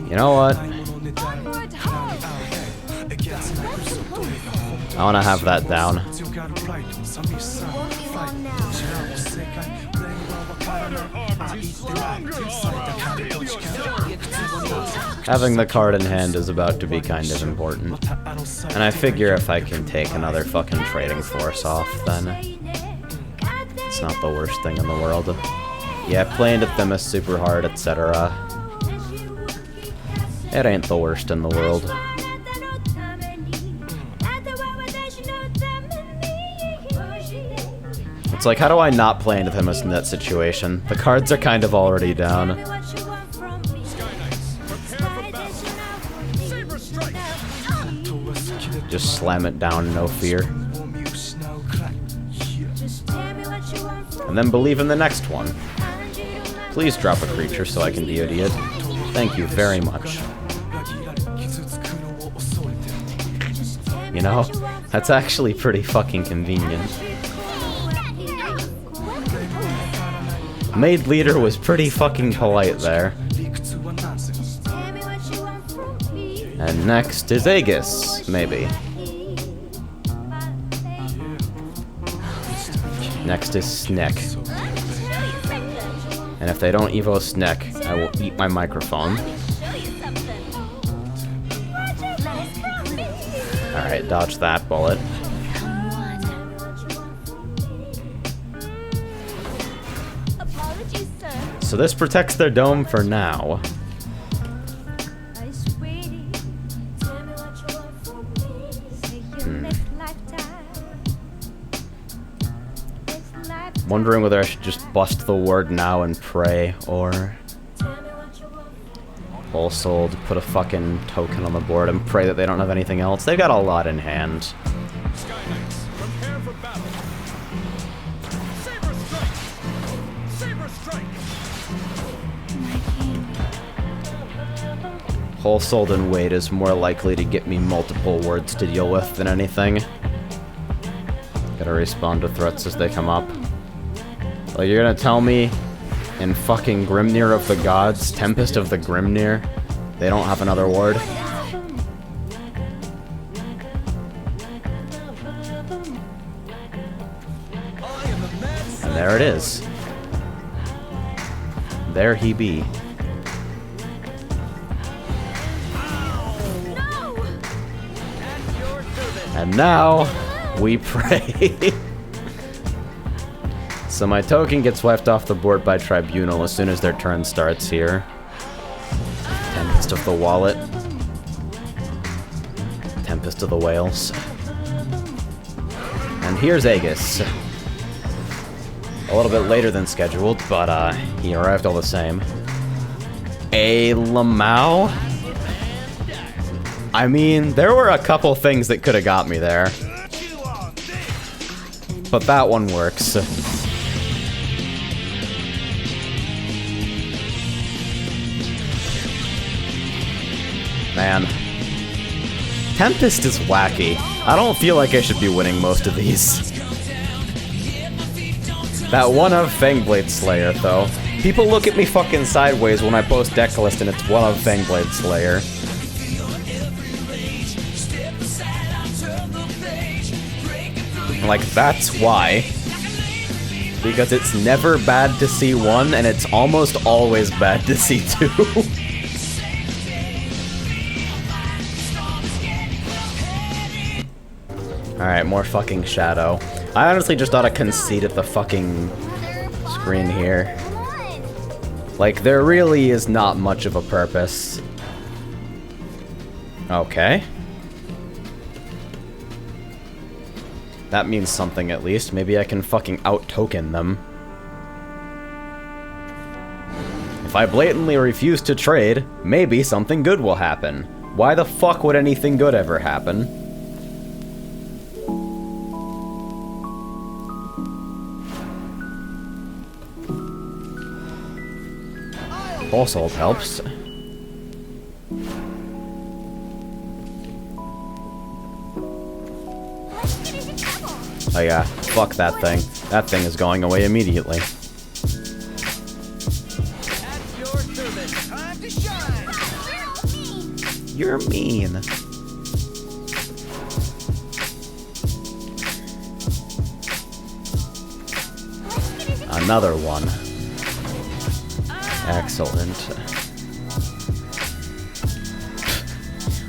You know what? Onward ho! I wanna have that down. Walking on now. Having the card in hand is about to be kind of important. And I figure if I can take another fucking trading force off, then it's not the worst thing in the world. Yeah, playing Them is super hard, etc. It ain't the worst in the world. It's like, how do I not play into them in that situation? The cards are kind of already down. Just slam it down, no fear. And then believe in the next one. Please drop a creature so I can deity it. Thank you very much. You know, that's actually pretty fucking convenient. Maid Leader was pretty fucking polite there. And next is Aegis, maybe. Next is Sneck. And if they don't Evo Sneck, I will eat my microphone. Alright, dodge that bullet. So this protects their dome for now. Wondering whether I should just bust the ward now and pray, or Whole Souled, put a fucking token on the board and pray that they don't have anything else. They've got a lot in hand. Whole Souled and Wait is more likely to get me multiple words to deal with than anything. Gotta respond to threats as they come up. Like, you're gonna tell me in fucking Grimnir of the Gods, Tempest of the Grimnir, they don't have another ward? And there it is. There he be. And now, we pray. So my token gets wiped off the board by Tribunal as soon as their turn starts here. Tempest of the Wallet. Tempest of the Whales. And here's Aegis. A little bit later than scheduled, but he arrived all the same. A Lamau? I mean, there were a couple things that could have got me there. But that one works. Man. Tempest is wacky. I don't feel like I should be winning most of these. That one of Fangblade Slayer, though. People look at me fucking sideways when I post deck list and it's one of Fangblade Slayer. Like, that's why. Because it's never bad to see one, and it's almost always bad to see two. Alright, more fucking Shadow. I honestly just ought to concede at the fucking screen here. Like, there really is not much of a purpose. Okay. That means something at least. Maybe I can fucking out-token them. If I blatantly refuse to trade, maybe something good will happen. Why the fuck would anything good ever happen? Also helps. Oh yeah, fuck that thing. That thing is going away immediately. At your service. Time to shine. You're mean. Another one. Excellent.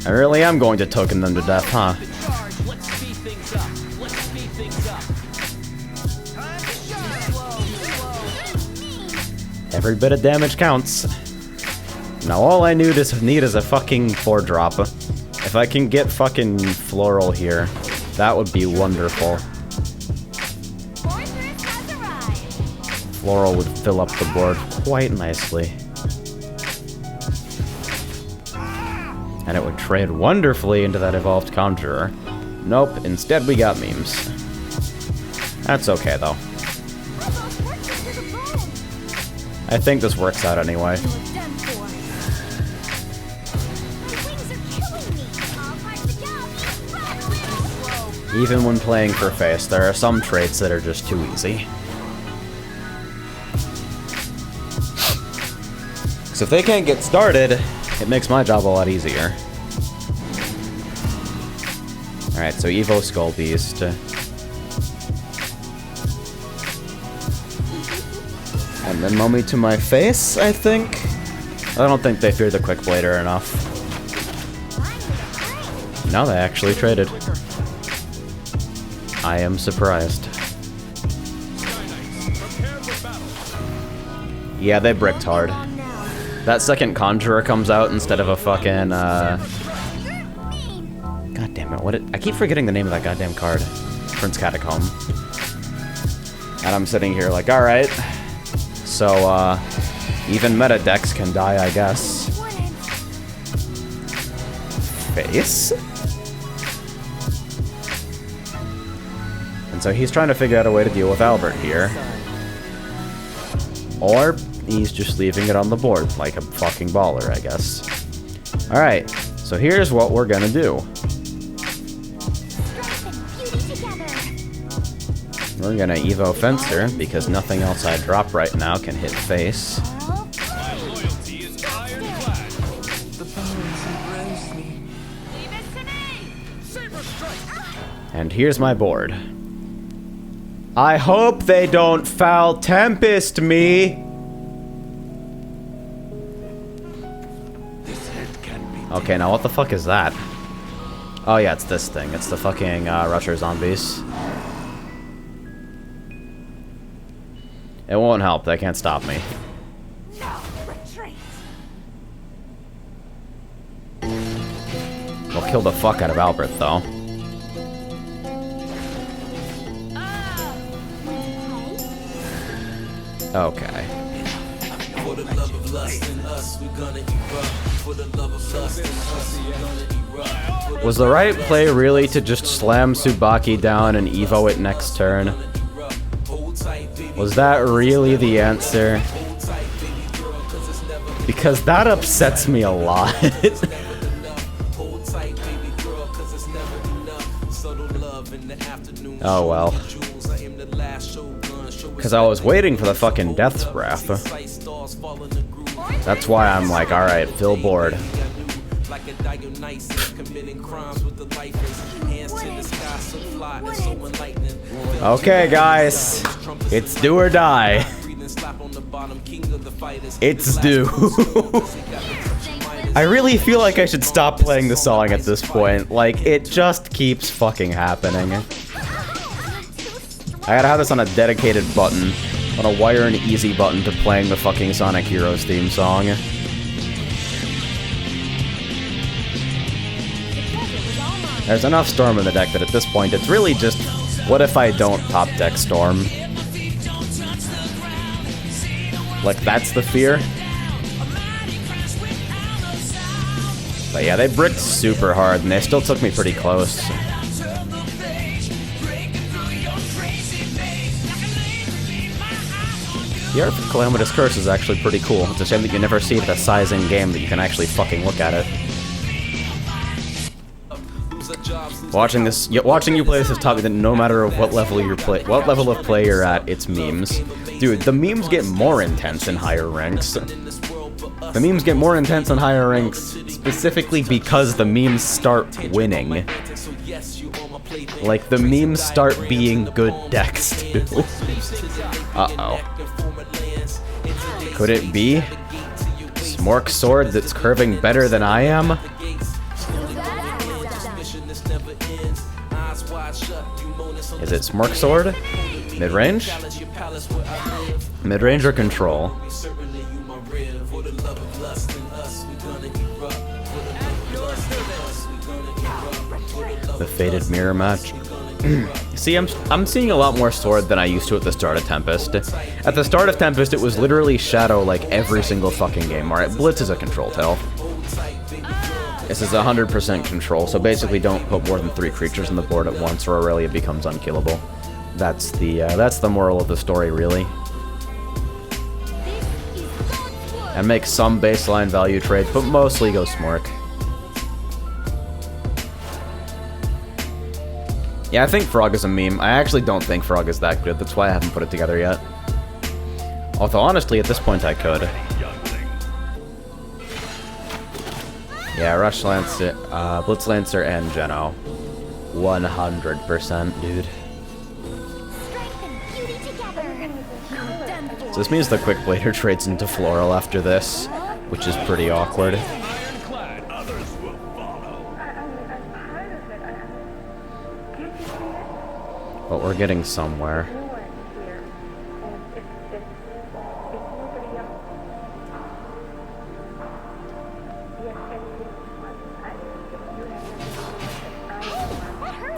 I really am going to token them to death, huh? Let's speed things up. Let's speed things up. Every bit of damage counts. Now all I need is a fucking 4-drop. If I can get fucking Floral here, that would be wonderful. Fortress has arrived. Floral would fill up the board quite nicely. And it would trade wonderfully into that evolved Conjurer. Nope, instead we got memes. That's okay though. Almost fortress to the bone. I think this works out anyway. You are done for. My wings are killing me. All part of the job. Even when playing for face, there are some traits that are just too easy. So if they can't get started, it makes my job a lot easier. Alright, so Evo Skull Beast. And then Mummy to my face, I think? I don't think they fear the Quick Blader enough. No, they actually traded. I am surprised. Yeah, they bricked hard. That second Conjurer comes out instead of a fucking, God damn it, I keep forgetting the name of that goddamn card. Prince Catacomb. And I'm sitting here like, alright. So, even meta decks can die, I guess. Face? And so he's trying to figure out a way to deal with Albert here. Or he's just leaving it on the board, like a fucking baller, I guess. Alright, so here's what we're gonna do. We're gonna Evo Fencer, because nothing else I drop right now can hit face. And here's my board. I hope they don't foul Tempest me! Okay, now what the fuck is that? Oh yeah, it's this thing. It's the fucking Rusher Zombies. It won't help, they can't stop me. No, retreat. We'll kill the fuck out of Albert, though. Okay. For the love of lust in us, we're gonna erupt. For the love of lust in us, we're gonna erupt. Was the right play really to just slam Tsubaki down and Evo it next turn? Was that really the answer? Because that upsets me a lot. Oh well. Because I was waiting for the fucking Death's Breath. That's why I'm like, alright, fill board. Okay, guys. It's do or die. It's due. I really feel like I should stop playing the song at this point. Like, it just keeps fucking happening. I gotta have this on a dedicated button. On a wire and easy button to playing the fucking Sonic Heroes theme song. There's enough Storm in the deck that at this point it's really just, what if I don't top deck Storm? Like, that's the fear? But yeah, they bricked super hard, and they still took me pretty close. The Art of Calamitous Curse is actually pretty cool. It's a shame that you never see the size in game that you can actually fucking look at it. Watching you play this has taught me that no matter what level of play you're at, it's memes. Dude, the memes get more intense in higher ranks. us. The memes get more intense on higher ranks, specifically because the memes start winning. So yes, you on my plaything. Like, the memes start being good decks, too. Uh-oh. Could it be Smork Sword that's curving better than I am? Is it Smork Sword? Mid-range? Mid-range or control? The Fated Mirror match. See, I'm seeing a lot more Sword than I used to at the start of Tempest. At the start of Tempest, it was literally Shadow like every single fucking game. Alright, Blitz is a control tell. This is 100% control, so basically don't put more than 3 creatures on the board at once or Aurelia becomes unkillable. That's the moral of the story, really. And make some baseline value trades, but mostly go Smork. Yeah, I think Frog is a meme. I actually don't think Frog is that good, that's why I haven't put it together yet. Although, honestly, at this point I could. Yeah, Rush Lancer, Blitz Lancer, and Geno. 100%, dude. So this means the Quick Blader trades into Floral after this, which is pretty awkward. But we're getting somewhere.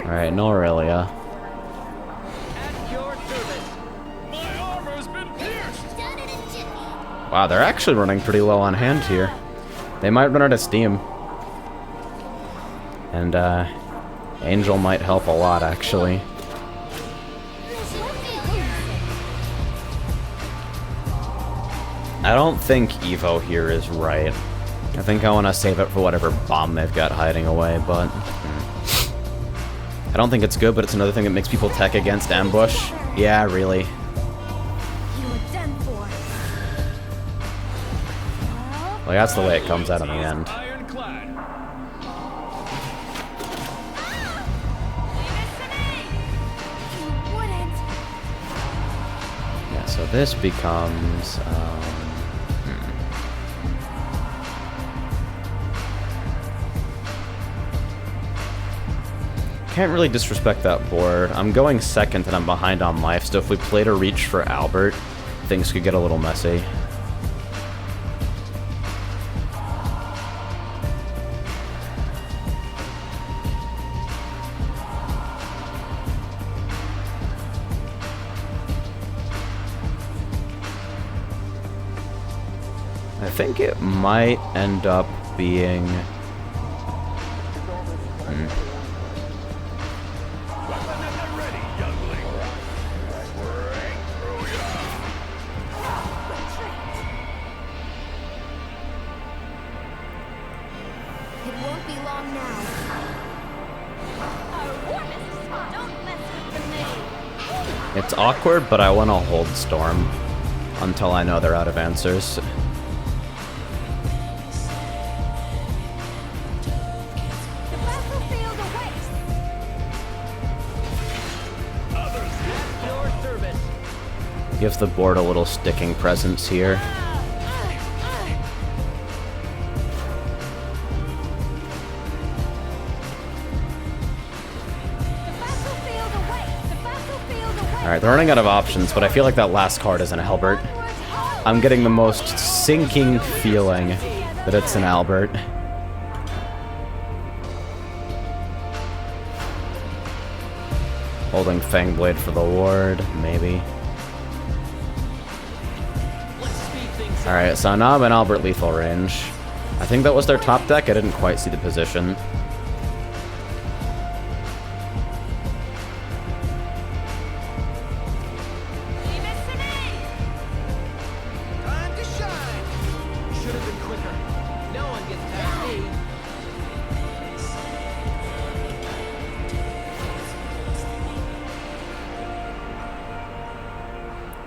Alright, no Aurelia. Wow, they're actually running pretty low on hand here. They might run out of steam. And, Angel might help a lot, actually. I don't think Evo here is right. I think I want to save it for whatever bomb they've got hiding away, but... I don't think it's good, but it's another thing that makes people tech against ambush. Yeah, really. Like, that's the way it comes out in the end. Yeah, so this becomes, Can't really disrespect that board. I'm going second and I'm behind on life, so if we played a reach for Albert, things could get a little messy. I think it might end up being... It's awkward, but I want to hold Storm until I know they're out of answers. Give the board a little sticking presence here. Alright, they're running out of options, but I feel like that last card is an Albert. I'm getting the most sinking feeling that it's an Albert. Holding Fangblade for the ward, maybe. Alright, so now I'm in Albert lethal range. I think that was their top deck, I didn't quite see the position.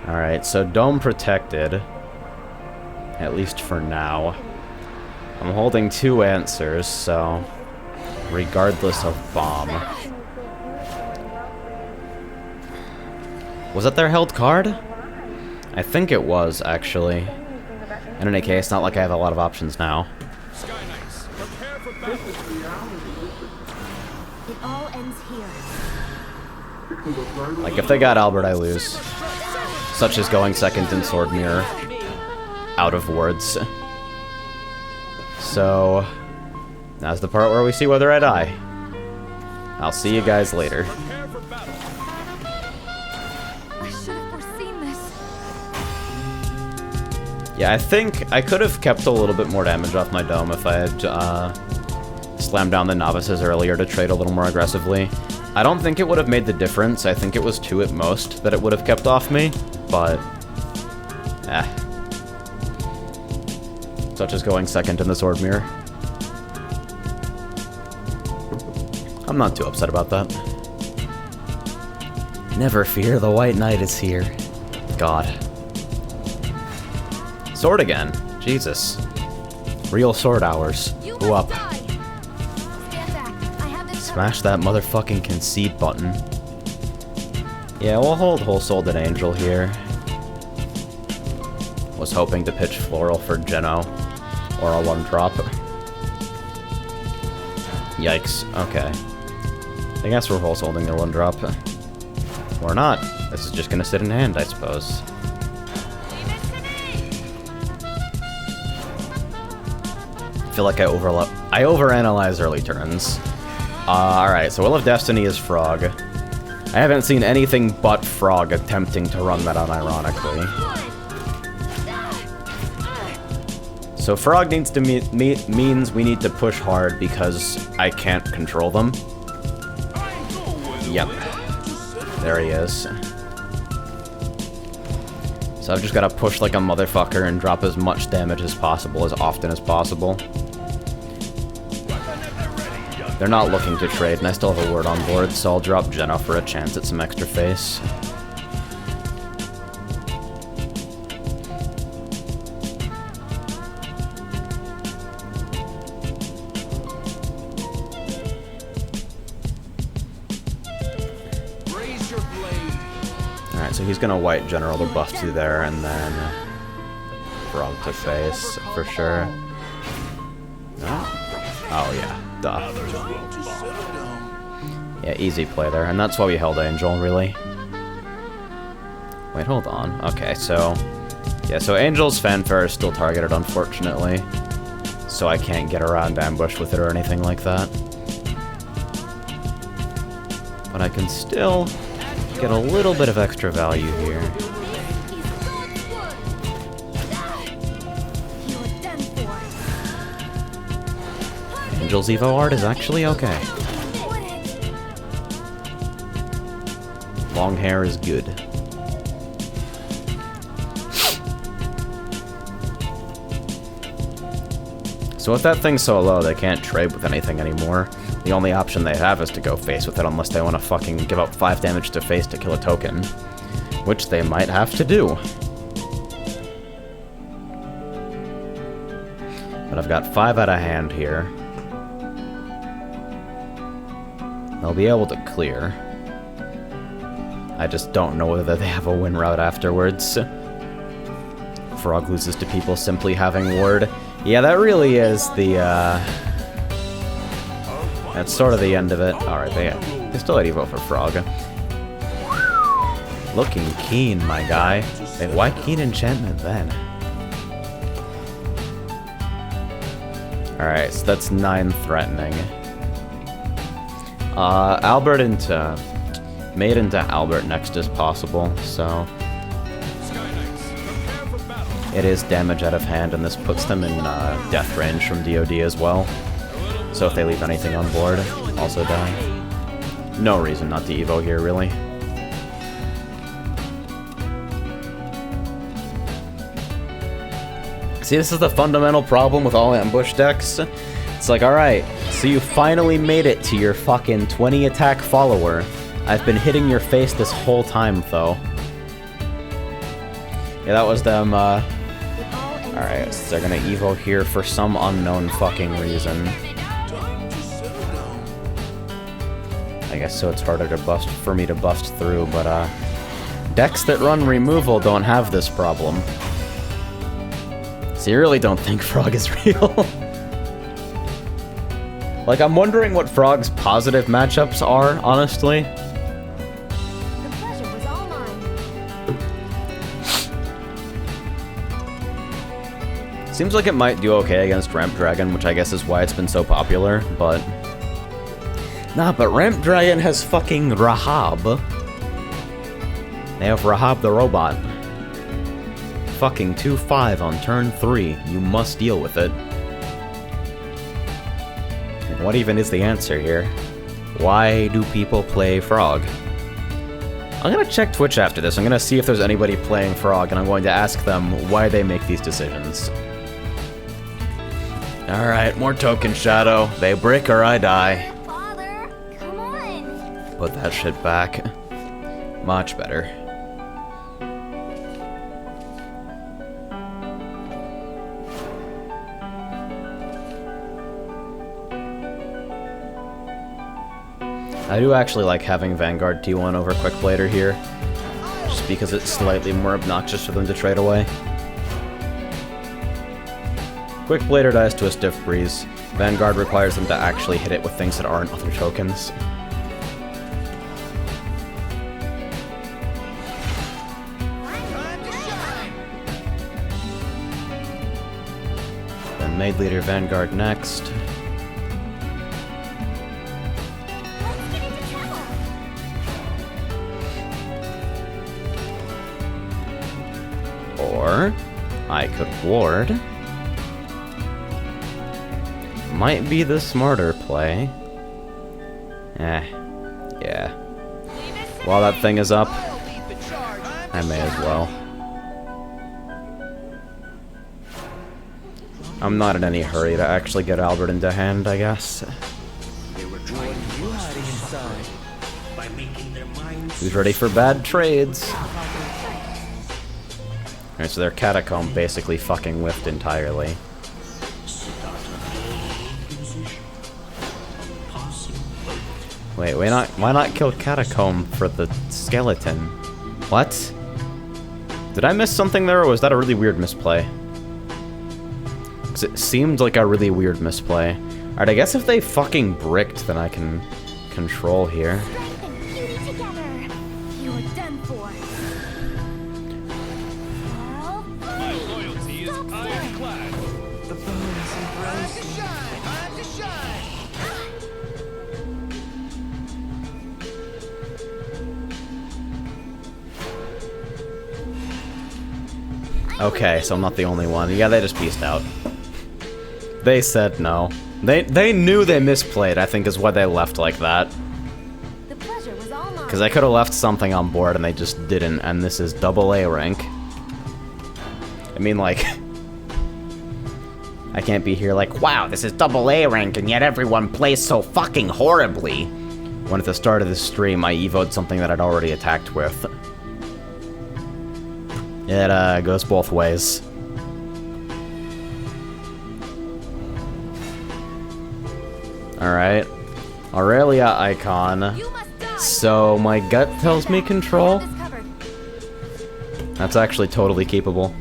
Alright, so Dome protected. at least for now. I'm holding 2 answers, so regardless of bomb. Was that their held card? I think it was, actually. In any case, not like I have a lot of options now. It all ends here. Like, if they got Albert, I lose. Such as going second in Sword Mirror. Out of words. So, now's the part where we see whether I die. I'll see you guys later. I should have foreseen this. Yeah, I think I could have kept a little bit more damage off my dome if I had slammed down the novices earlier to trade a little more aggressively. I don't think it would have made the difference. I think it was 2 at most that it would have kept off me, but such as going second in the Sword Mirror. I'm not too upset about that. Never fear, the White Knight is here. God. Sword again. Jesus. Real sword hours. You Who up? must die. Stand back. I have this Smash that motherfucking concede button. Yeah, we'll hold Whole Souled an Angel here. Was hoping to pitch Floral for Geno. Or a 1-drop. Yikes. Okay. I guess we're Whole Souling their 1-drop. Or not. This is just gonna sit in hand, I suppose. I feel like I overanalyze early turns. Alright, so Will of Destiny is Frog. I haven't seen anything but Frog attempting to run that unironically. So Frog needs to means we need to push hard because I can't control them. Yep. There he is. So I've just gotta push like a motherfucker and drop as much damage as possible, as often as possible. They're not looking to trade, and I still have a word on board, so I'll drop Geno for a chance at some extra face. Alright, so he's gonna white General to buff to there, and then Frog to face, for sure. No? Oh yeah, duh. Yeah, easy play there, and that's why we held Angel, really. Wait, hold on. Okay, so... yeah, so Angel's Fanfare is still targeted, unfortunately. So I can't get around ambush with it or anything like that. But I can still get a little bit of extra value here. Angel's Evo art is actually okay. Long hair is good. So if that thing's so low they can't trade with anything anymore, the only option they have is to go face with it unless they want to fucking give up 5 damage to face to kill a token. Which they might have to do. But I've got 5 out of hand here. They'll be able to clear. I just don't know whether they have a win route afterwards. Frog loses to people simply having ward. Yeah, that really is the, that's sort of the end of it. Alright, they still had Evo for Frog. Looking keen, my guy. Wait, why keen enchantment then? Alright, so that's 9 threatening. Albert into... made into Albert next as possible, so... it is damage out of hand, and this puts them in death range from DoD as well. So if they leave anything on board, also die. No reason not to Evo here, really. See, this is the fundamental problem with all ambush decks. It's like, alright, so you finally made it to your fucking 20 attack follower. I've been hitting your face this whole time, though. Yeah, that was them, Alright, so they're gonna evo here for some unknown fucking reason. I guess so it's harder to bust for me to bust through, but decks that run removal don't have this problem. So you really don't think Frog is real? Like, I'm wondering what Frog's positive matchups are, honestly. The pleasure was all mine. Seems like it might do okay against Ramp Dragon, which I guess is why it's been so popular, but... Nah, but Ramp Dragon has fucking Rahab. They have Rahab the robot. Fucking 2-5 on turn 3. You must deal with it. What even is the answer here? Why do people play Frog? I'm gonna check Twitch after this. I'm gonna see if there's anybody playing Frog, and I'm going to ask them why they make these decisions. Alright, more token Shadow. They break or I die. Father, come on. Put that shit back. Much better. I do actually like having Vanguard T1 over Quickblader here, just because it's slightly more obnoxious for them to trade away. Quickblader dies to a Stiff Breeze. Vanguard requires them to actually hit it with things that aren't other tokens. Then Maid Leader Vanguard next. Let's get into trouble. Or I could ward. Might be the smarter play. Yeah. While that thing is up, I may as well. I'm not in any hurry to actually get Albert into hand, I guess. Who's ready for bad trades? Alright, so their Catacomb basically fucking whiffed entirely. Wait, why not kill Catacomb for the skeleton? What? Did I miss something there, or was that a really weird misplay? Because it seemed like a really weird misplay. Alright, I guess if they fucking bricked, then I can control here. Strength and beauty together. You are done for. Well, My loyalty is stop ironclad. Okay, so I'm not the only one. Yeah, they just pieced out. They said no. They knew they misplayed, I think, is why they left like that. The pleasure was all mine. Because I could have left something on board and they just didn't, and this is AA rank. I mean, like... I can't be here like, wow, this is AA rank, and yet everyone plays so fucking horribly. When at the start of the stream, I evoed something that I'd already attacked with. It goes both ways. Alright. Aurelia icon. You must die. So my gut tells me control. This covered. That's actually totally keepable.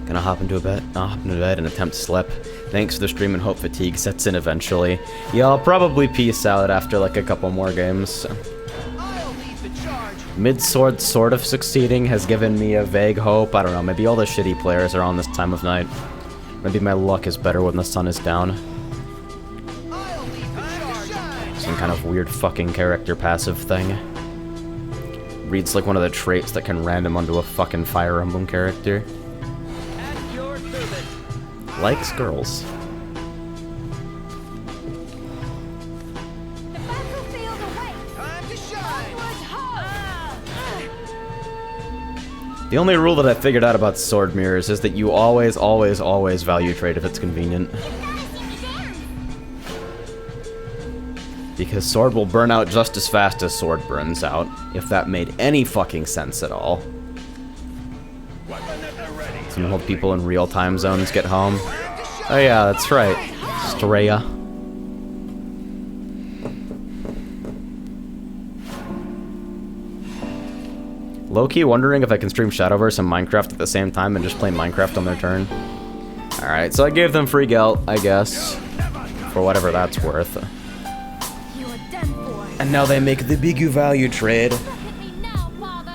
Gonna hop into bed and attempt to slip. Thanks for the stream and hope fatigue sets in eventually. Yeah, I'll probably peace out after like a couple more games. Mid-sword sort of succeeding has given me a vague hope. I don't know, maybe all the shitty players are on this time of night. Maybe my luck is better when the sun is down. Some kind of weird fucking character passive thing. Reads like one of the traits that can random onto a fucking Fire Emblem character. At your service. Likes girls. The battlefield awaits. Time to shine. Onwards, ho! The only rule that I figured out about sword mirrors is that you always, always, always value trade if it's convenient. Because sword will burn out just as fast as sword burns out, if that made any fucking sense at all. Some people in real time zones get home. Oh yeah, that's right. Straya. Low-key wondering if I can stream Shadowverse and Minecraft at the same time and just play Minecraft on their turn. Alright, so I gave them free gelt, I guess. For whatever that's worth. You are done for. And now they make the big value trade. Look at me now, father.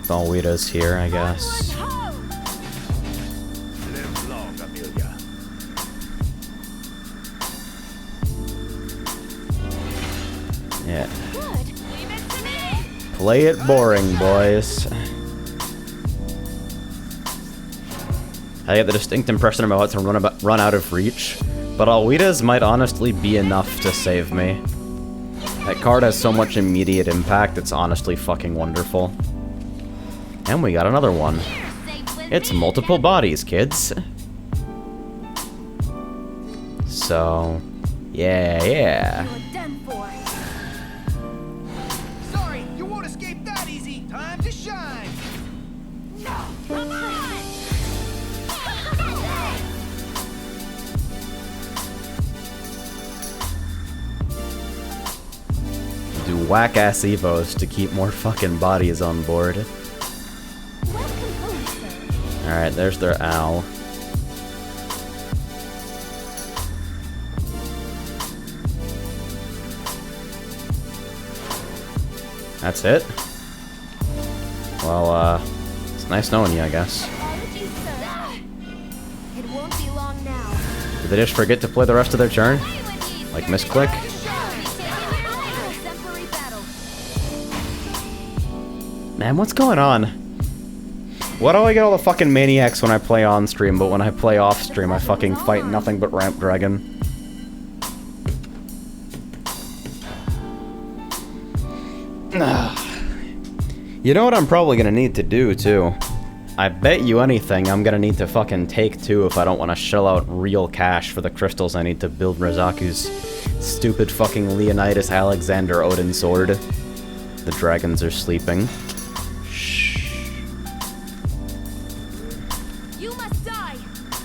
Alweda's here, I guess. Ho! Live long, Amelia. Yeah. Good. Leave it to me. Play it boring, boys. I get the distinct impression I'm about to run out of reach, but Alweda's might honestly be enough to save me. That card has so much immediate impact, it's honestly fucking wonderful. And we got another one. It's multiple bodies, kids. So, yeah. You are done for. Sorry, you won't escape that easy. Time to shine. No. Come on. Do whack-ass evos to keep more fucking bodies on board. Welcome home, sir. Alright, there's their owl. That's it? Well, it's nice knowing you, I guess. Apologies, sir. It won't be long now. Did they just forget to play the rest of their turn? Like misclick? Exemplary battle. Man, what's going on? Why do I get all the fucking maniacs when I play on stream, but when I play off stream I fucking fight nothing but Ramp Dragon? You know what I'm probably gonna need to do, too? I bet you anything I'm gonna need to fucking take two if I don't want to shell out real cash for the crystals I need to build Rizaku's stupid fucking Leonidas Alexander Odin sword. The dragons are sleeping. Shh. You must die.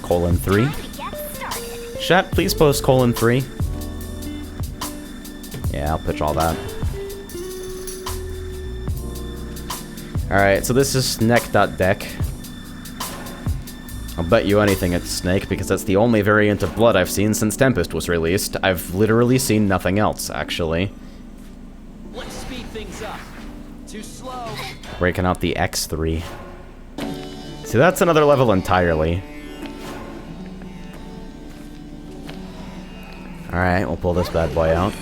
:3. Time to get started. Chat, please post :3. Yeah, I'll pitch all that. Alright, so this is Snake.deck. I'll bet you anything it's Snake, because that's the only variant of Blood I've seen since Tempest was released. I've literally seen nothing else, actually. Let's speed things up. Too slow. Breaking out the X3. See, that's another level entirely. Alright, we'll pull this bad boy out.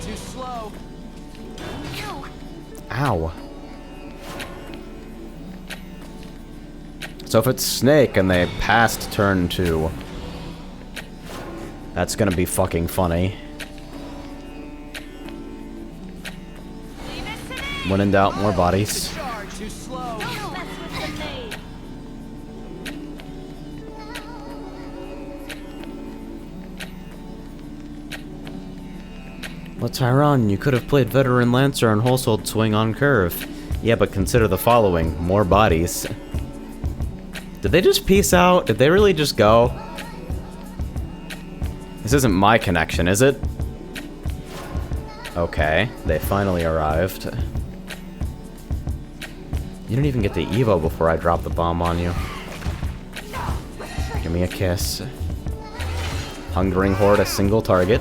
Too slow. Ow. So if it's Snake and they passed turn 2, that's gonna be fucking funny. When in doubt, more bodies. Charge. Too slow. Don't mess with the maid. Well, Tyron, you could have played Veteran Lancer and Wholesold Swing on Curve. Yeah, but consider the following. More bodies. Did they just peace out? Did they really just go? This isn't my connection, is it? Okay, they finally arrived. You didn't even get the Evo before I dropped the bomb on you. Give me a kiss. Hungering Horde a single target.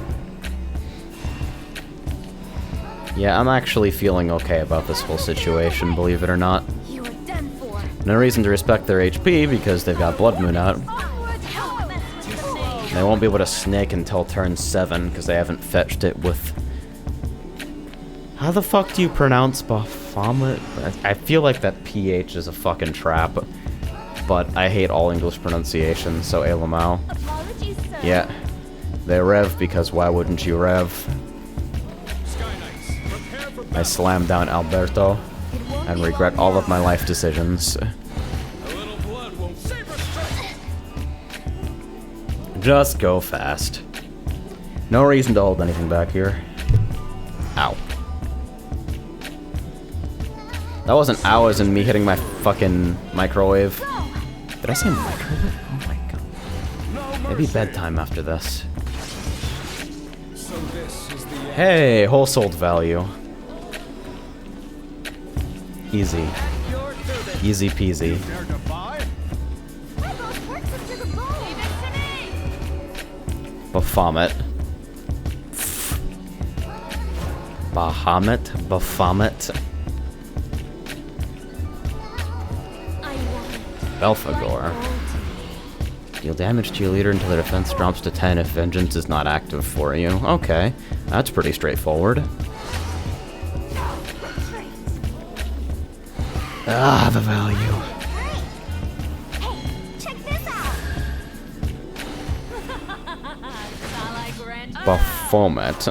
Yeah, I'm actually feeling okay about this whole situation, believe it or not. You are done for. No reason to respect their HP because they've got Blood Moon out. Onward, don't mess with the maid. They won't be able to snake until turn 7 because they haven't fetched it with... How the fuck do you pronounce Baphomet? I feel like that PH is a fucking trap. But I hate all English pronunciations, so Elamau. Apologies, sir. Yeah. They rev because why wouldn't you rev? I slammed down Alberto It won't and be regret long all of now. my life decisions. A little blood won't save us. Just go fast. No reason to hold anything back here. Ow. That wasn't hours and me hitting my fucking microwave. Did I say microwave? Oh my god. Maybe bedtime after this. Hey, whole sold value. Easy. Easy peasy. Baphomet. Bahamut? Baphomet? Belphegor. Deal damage to your leader until their defense drops to 10 if vengeance is not active for you. Okay, that's pretty straightforward. Ah, the value. Check this out. Baphomet.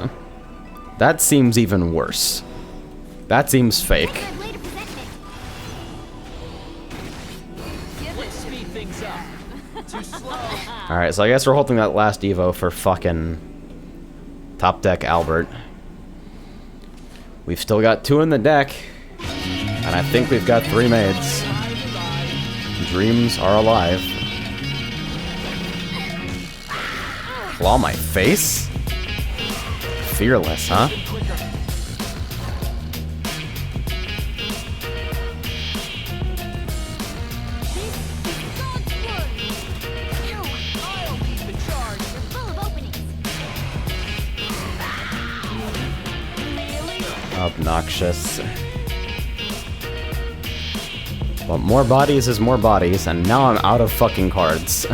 That seems even worse. That seems fake. Good way to present it. Let's speed things up. Too slow. Alright, so I guess we're holding that last Evo for fucking Top Deck Albert. We've still got 2 in the deck. And I think we've got 3 maids. Dreams are alive. Claw my face? Fearless, huh? Obnoxious. But more bodies is more bodies, and now I'm out of fucking cards.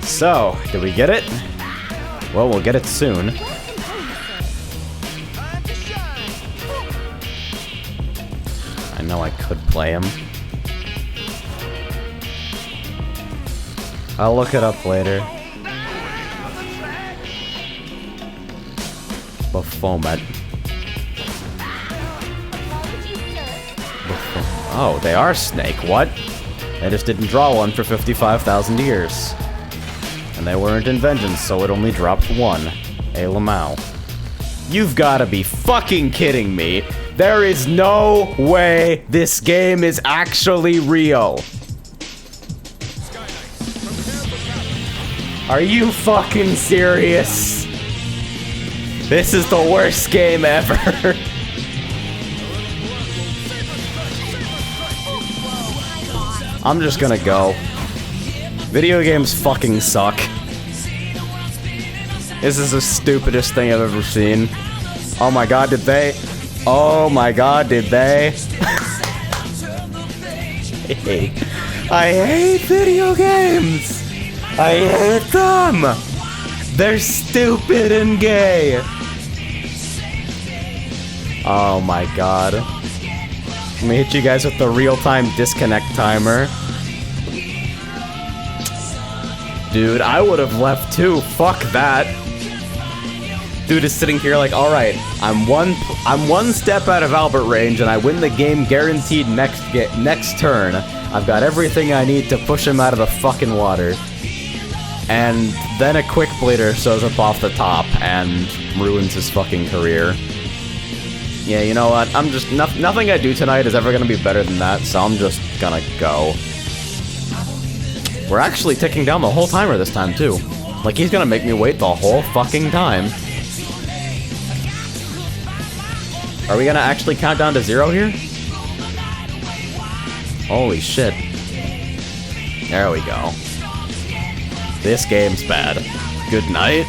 So, did we get it? Well, we'll get it soon. I know I could play him. I'll look it up later. Baphomet. Oh, they are snake. What? They just didn't draw one for 55,000 years. And they weren't in vengeance, so it only dropped 1. A Lamau. You've gotta be fucking kidding me. There is no way this game is actually real. Are you fucking serious? This is the worst game ever. I'm just gonna go. Video games fucking suck. This is the stupidest thing I've ever seen. Oh my god, did they? Oh my god, did they? I hate video games! I hate them! They're stupid and gay! Oh my god. Let me hit you guys with the real-time disconnect timer. Dude, I would have left too. Fuck that. Dude is sitting here like, alright, I'm one step out of Albert range and I win the game guaranteed next turn. I've got everything I need to push him out of the fucking water. And then a quick bleeder shows up off the top and ruins his fucking career. Yeah, you know what? I'm just nothing I do tonight is ever gonna be better than that, so I'm just gonna go. We're actually ticking down the whole timer this time too. Like he's gonna make me wait the whole fucking time. Are we gonna actually count down to 0 here? Holy shit. There we go. This game's bad. Good night.